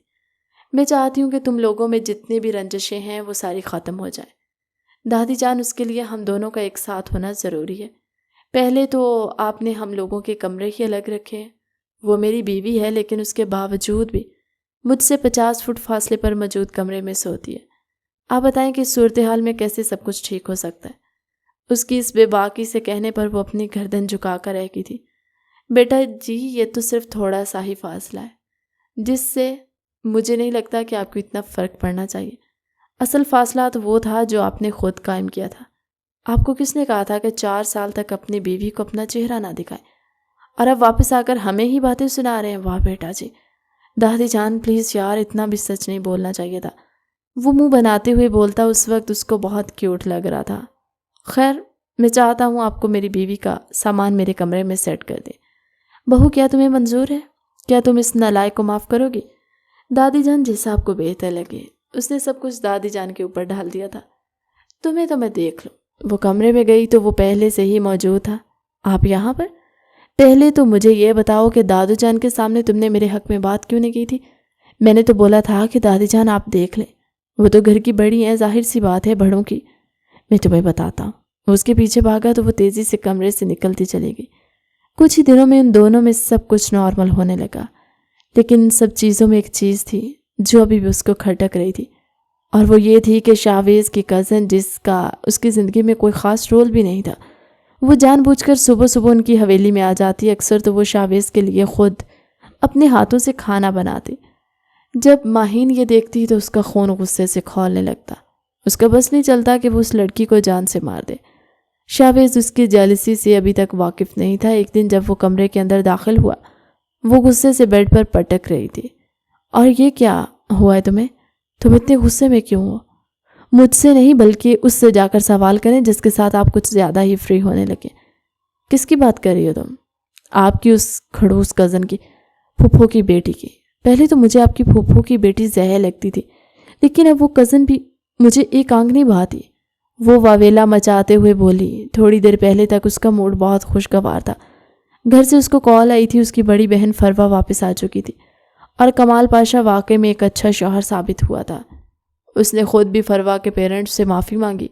میں چاہتی ہوں کہ تم لوگوں میں جتنی بھی رنجشیں ہیں وہ ساری ختم ہو جائیں دادی جان، اس کے لیے ہم دونوں کا ایک ساتھ ہونا ضروری ہے۔ پہلے تو آپ نے ہم لوگوں کے کمرے ہی الگ رکھے ہیں، وہ میری بیوی ہے لیکن اس کے باوجود بھی مجھ سے 50 فٹ فاصلے پر موجود کمرے میں سوتی ہے۔ آپ بتائیں کہ صورتحال میں کیسے سب کچھ ٹھیک ہو سکتا ہے؟ اس کی اس بے باکی سے کہنے پر وہ اپنی گردن جھکا کر رہ گئی تھی۔ بیٹا جی، یہ تو صرف تھوڑا سا ہی فاصلہ ہے، جس سے مجھے نہیں لگتا کہ آپ کو اتنا فرق پڑنا چاہیے۔ اصل فاصلہ تو وہ تھا جو آپ نے خود قائم کیا تھا۔ آپ کو کس نے کہا تھا کہ 4 سال تک اپنی بیوی کو اپنا چہرہ نہ دکھائے، اور اب واپس آ کر ہمیں ہی باتیں سنا رہے ہیں؟ واہ بیٹا جی، دادی جان پلیز یار، اتنا بھی سچ نہیں بولنا چاہیے تھا۔ وہ منہ بناتے ہوئے بولتا، اس وقت اس کو بہت کیوٹ لگ رہا تھا۔ خیر، میں چاہتا ہوں آپ کو میری بیوی کا سامان میرے کمرے میں سیٹ کر دیں۔ بہو، کیا تمہیں منظور ہے؟ کیا تم اس نالائق کو معاف کرو گی؟ دادی جان، جیسا آپ کو بہتر لگے۔ اس نے سب کچھ دادی جان کے اوپر ڈال دیا تھا۔ تمہیں تو میں دیکھ لوں۔ وہ کمرے میں گئی تو وہ پہلے سے ہی موجود تھا۔ آپ یہاں پر؟ پہلے تو مجھے یہ بتاؤ کہ دادو جان کے سامنے تم نے میرے حق میں بات کیوں نہیں کی تھی؟ میں نے تو بولا تھا کہ دادی جان آپ دیکھ لیں، وہ تو گھر کی بڑی ہیں، ظاہر سی بات ہے بڑوں کی۔ میں تمہیں بتاتا ہوں۔ اس کے پیچھے بھاگا تو وہ تیزی سے کمرے سے نکلتی چلی گئی۔ کچھ ہی دنوں میں ان دونوں میں سب کچھ نارمل ہونے لگا، لیکن ان سب چیزوں میں ایک چیز تھی جو ابھی بھی اس کو کھٹک رہی تھی، اور وہ یہ تھی کہ شاویز کی کزن، جس کا اس کی زندگی میں کوئی خاص رول بھی نہیں تھا، وہ جان بوجھ کر صبح صبح ان کی حویلی میں آ جاتی۔ اکثر تو وہ شاویز کے لیے خود اپنے ہاتھوں سے کھانا بناتی۔ جب ماہین یہ دیکھتی تو اس کا خون غصے سے کھولنے لگتا۔ اس کا بس نہیں چلتا کہ وہ اس لڑکی کو جان سے مار دے۔ شاویز اس کی جیلسی سے ابھی تک واقف نہیں تھا۔ ایک دن جب وہ کمرے کے اندر داخل ہوا، وہ غصے سے بیڈ پر پٹک رہی تھی۔ اور یہ کیا ہوا ہے تمہیں؟ تم اتنے غصے میں کیوں ہو؟ مجھ سے نہیں بلکہ اس سے جا کر سوال کریں جس کے ساتھ آپ کچھ زیادہ ہی فری ہونے لگے۔ کس کی بات کر رہی ہو تم؟ آپ کی اس کھڑوس کزن کی، پھوپھو کی بیٹی کی۔ پہلے تو مجھے آپ کی پھوپھو کی بیٹی زہر لگتی تھی، لیکن اب وہ کزن بھی مجھے ایک آنکھ نہیں بھاتی۔ وہ واویلا مچاتے ہوئے بولی۔ تھوڑی دیر پہلے تک اس کا موڈ بہت خوشگوار تھا۔ گھر سے اس کو کال آئی تھی، اس کی بڑی بہن فروا واپس آ چکی تھی، اور کمال پاشا واقعی میں ایک اچھا شوہر ثابت ہوا تھا۔ اس نے خود بھی فروا کے پیرنٹس سے معافی مانگی۔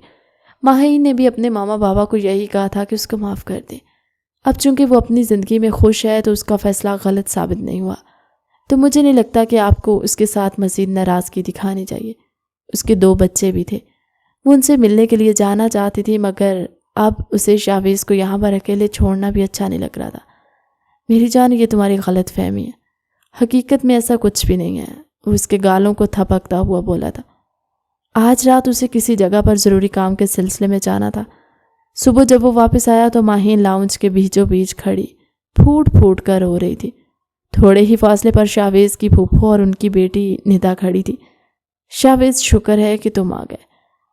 ماہین نے بھی اپنے ماما بابا کو یہی کہا تھا کہ اس کو معاف کر دیں۔ اب چونکہ وہ اپنی زندگی میں خوش ہے تو اس کا فیصلہ غلط ثابت نہیں ہوا، تو مجھے نہیں لگتا کہ آپ کو اس کے ساتھ مزید ناراضگی دکھانی چاہیے۔ اس کے 2 بچے بھی تھے، وہ ان سے ملنے کے لیے جانا چاہتی تھی، مگر اب اسے شاویز کو یہاں پر اکیلے چھوڑنا بھی اچھا نہیں لگ رہا تھا۔ میری جان، یہ تمہاری غلط فہمی ہے، حقیقت میں ایسا کچھ بھی نہیں ہے۔ وہ اس کے گالوں کو تھپکتا ہوا بولا تھا۔ آج رات اسے کسی جگہ پر ضروری کام کے سلسلے میں جانا تھا۔ صبح جب وہ واپس آیا تو ماہین لاؤنج کے بیچوں بیچ کھڑی پھوٹ پھوٹ کر رو رہی تھی۔ تھوڑے ہی فاصلے پر شاویز کی پھوپھو اور ان کی بیٹی ندا کھڑی تھی۔ شاویز، شکر ہے کہ تم آ گئے۔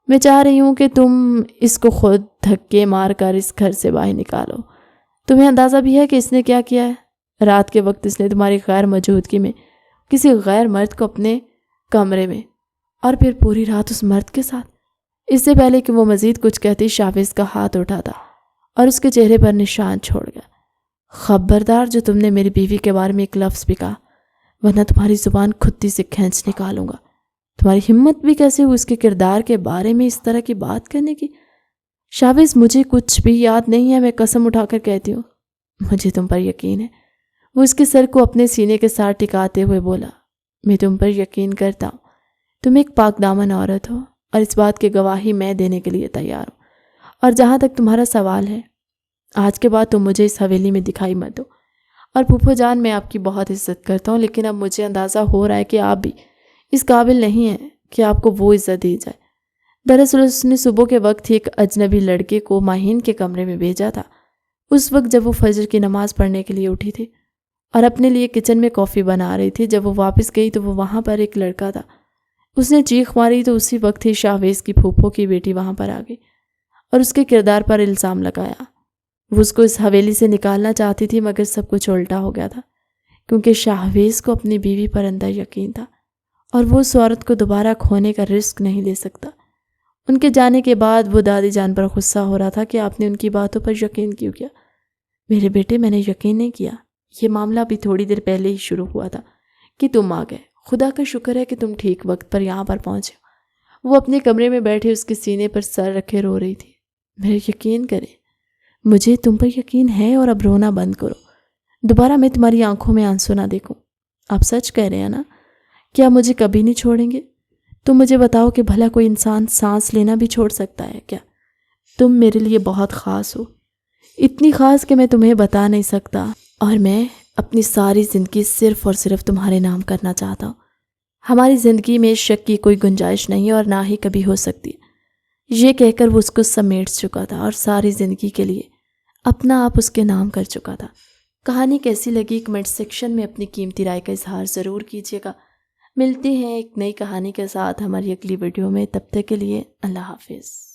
میں چاہ رہی ہوں کہ تم اس کو خود دھکے مار کر اس گھر سے باہر نکالو۔ تمہیں اندازہ بھی ہے کہ اس نے کیا کیا ہے؟ رات کے وقت اس نے تمہاری غیر موجودگی میں کسی غیر مرد کو اپنے کمرے میں، اور پھر پوری رات اس مرد کے ساتھ۔ اس سے پہلے کہ وہ مزید کچھ کہتی، شاویز کا ہاتھ اٹھاتا اور اس کے چہرے پر نشان چھوڑ گیا۔ خبردار جو تم نے میری بیوی کے بارے میں ایک لفظ بھی کہا، ورنہ تمہاری زبان کھتی سے کھینچ نکالوں گا۔ تمہاری ہمت بھی کیسے ہوئی اس کے کردار کے بارے میں اس طرح کی بات کرنے کی؟ شاویز، مجھے کچھ بھی یاد نہیں ہے، میں قسم اٹھا کر کہتی ہوں۔ مجھے تم پر یقین ہے۔ وہ اس کے سر کو اپنے سینے کے ساتھ ٹکاتے ہوئے بولا۔ میں تم پر یقین کرتا ہوں، تم ایک پاک دامن عورت ہو، اور اس بات کی گواہی میں دینے کے لیے تیار ہوں۔ اور جہاں تک تمہارا سوال ہے، آج کے بعد تم مجھے اس حویلی میں دکھائی مت دو۔ اور پھوپھو جان، میں آپ کی بہت عزت کرتا ہوں، لیکن اب مجھے اندازہ ہو رہا ہے کہ آپ بھی اس قابل نہیں ہیں کہ آپ کو وہ عزت دی جائے۔ دراصل اس نے صبح کے وقت ہی ایک اجنبی لڑکے کو ماہین کے کمرے میں بھیجا تھا، اس وقت جب وہ فجر کی نماز پڑھنے کے لیے اٹھی تھی اور اپنے لیے کچن میں کافی بنا رہی تھی۔ جب وہ واپس گئی تو وہ وہاں پر ایک لڑکا تھا۔ اس نے چیخ ماری تو اسی وقت ہی شاویز کی پھوپھو کی بیٹی وہاں پر آ گئی اور اس کے کردار پر الزام لگایا۔ وہ اس کو اس حویلی سے نکالنا چاہتی تھی، مگر سب کچھ الٹا ہو گیا تھا، کیونکہ شاویز کو اپنی بیوی پر اندھا یقین تھا، اور وہ اس عورت کو دوبارہ کھونے کا رسک نہیں لے سکتا۔ ان کے جانے کے بعد وہ دادی جان پر غصہ ہو رہا تھا کہ آپ نے ان کی باتوں پر یقین کیوں کیا؟ میرے بیٹے، میں نے یقین نہیں کیا۔ یہ معاملہ بھی تھوڑی دیر پہلے ہی شروع ہوا تھا کہ تم آ گئے۔ خدا کا شکر ہے کہ تم ٹھیک وقت پر یہاں پر پہنچے۔ وہ اپنے کمرے میں بیٹھے اس کے سینے پر سر رکھے رو رہی تھی۔ میرے یقین کرے، مجھے تم پر یقین ہے، اور اب رونا بند کرو۔ دوبارہ میں تمہاری آنکھوں میں آنسو نہ دیکھوں۔ آپ سچ کہہ رہے ہیں نا؟ کیا مجھے کبھی نہیں چھوڑیں گے؟ تم مجھے بتاؤ کہ بھلا کوئی انسان سانس لینا بھی چھوڑ سکتا ہے کیا؟ تم میرے لیے بہت خاص ہو، اتنی خاص کہ میں تمہیں بتا نہیں سکتا، اور میں اپنی ساری زندگی صرف اور صرف تمہارے نام کرنا چاہتا ہوں۔ ہماری زندگی میں شک کی کوئی گنجائش نہیں اور نہ ہی کبھی ہو سکتی۔ یہ کہہ کر وہ اس کو سمیٹ چکا تھا اور ساری زندگی کے لیے اپنا آپ اس کے نام کر چکا تھا۔ کہانی کیسی لگی کمنٹ سیکشن میں اپنی قیمتی رائے کا اظہار ضرور کیجیے گا۔ ملتے ہیں ایک نئی کہانی کے ساتھ ہماری اگلی ویڈیو میں، تب تک کے لیے اللہ حافظ۔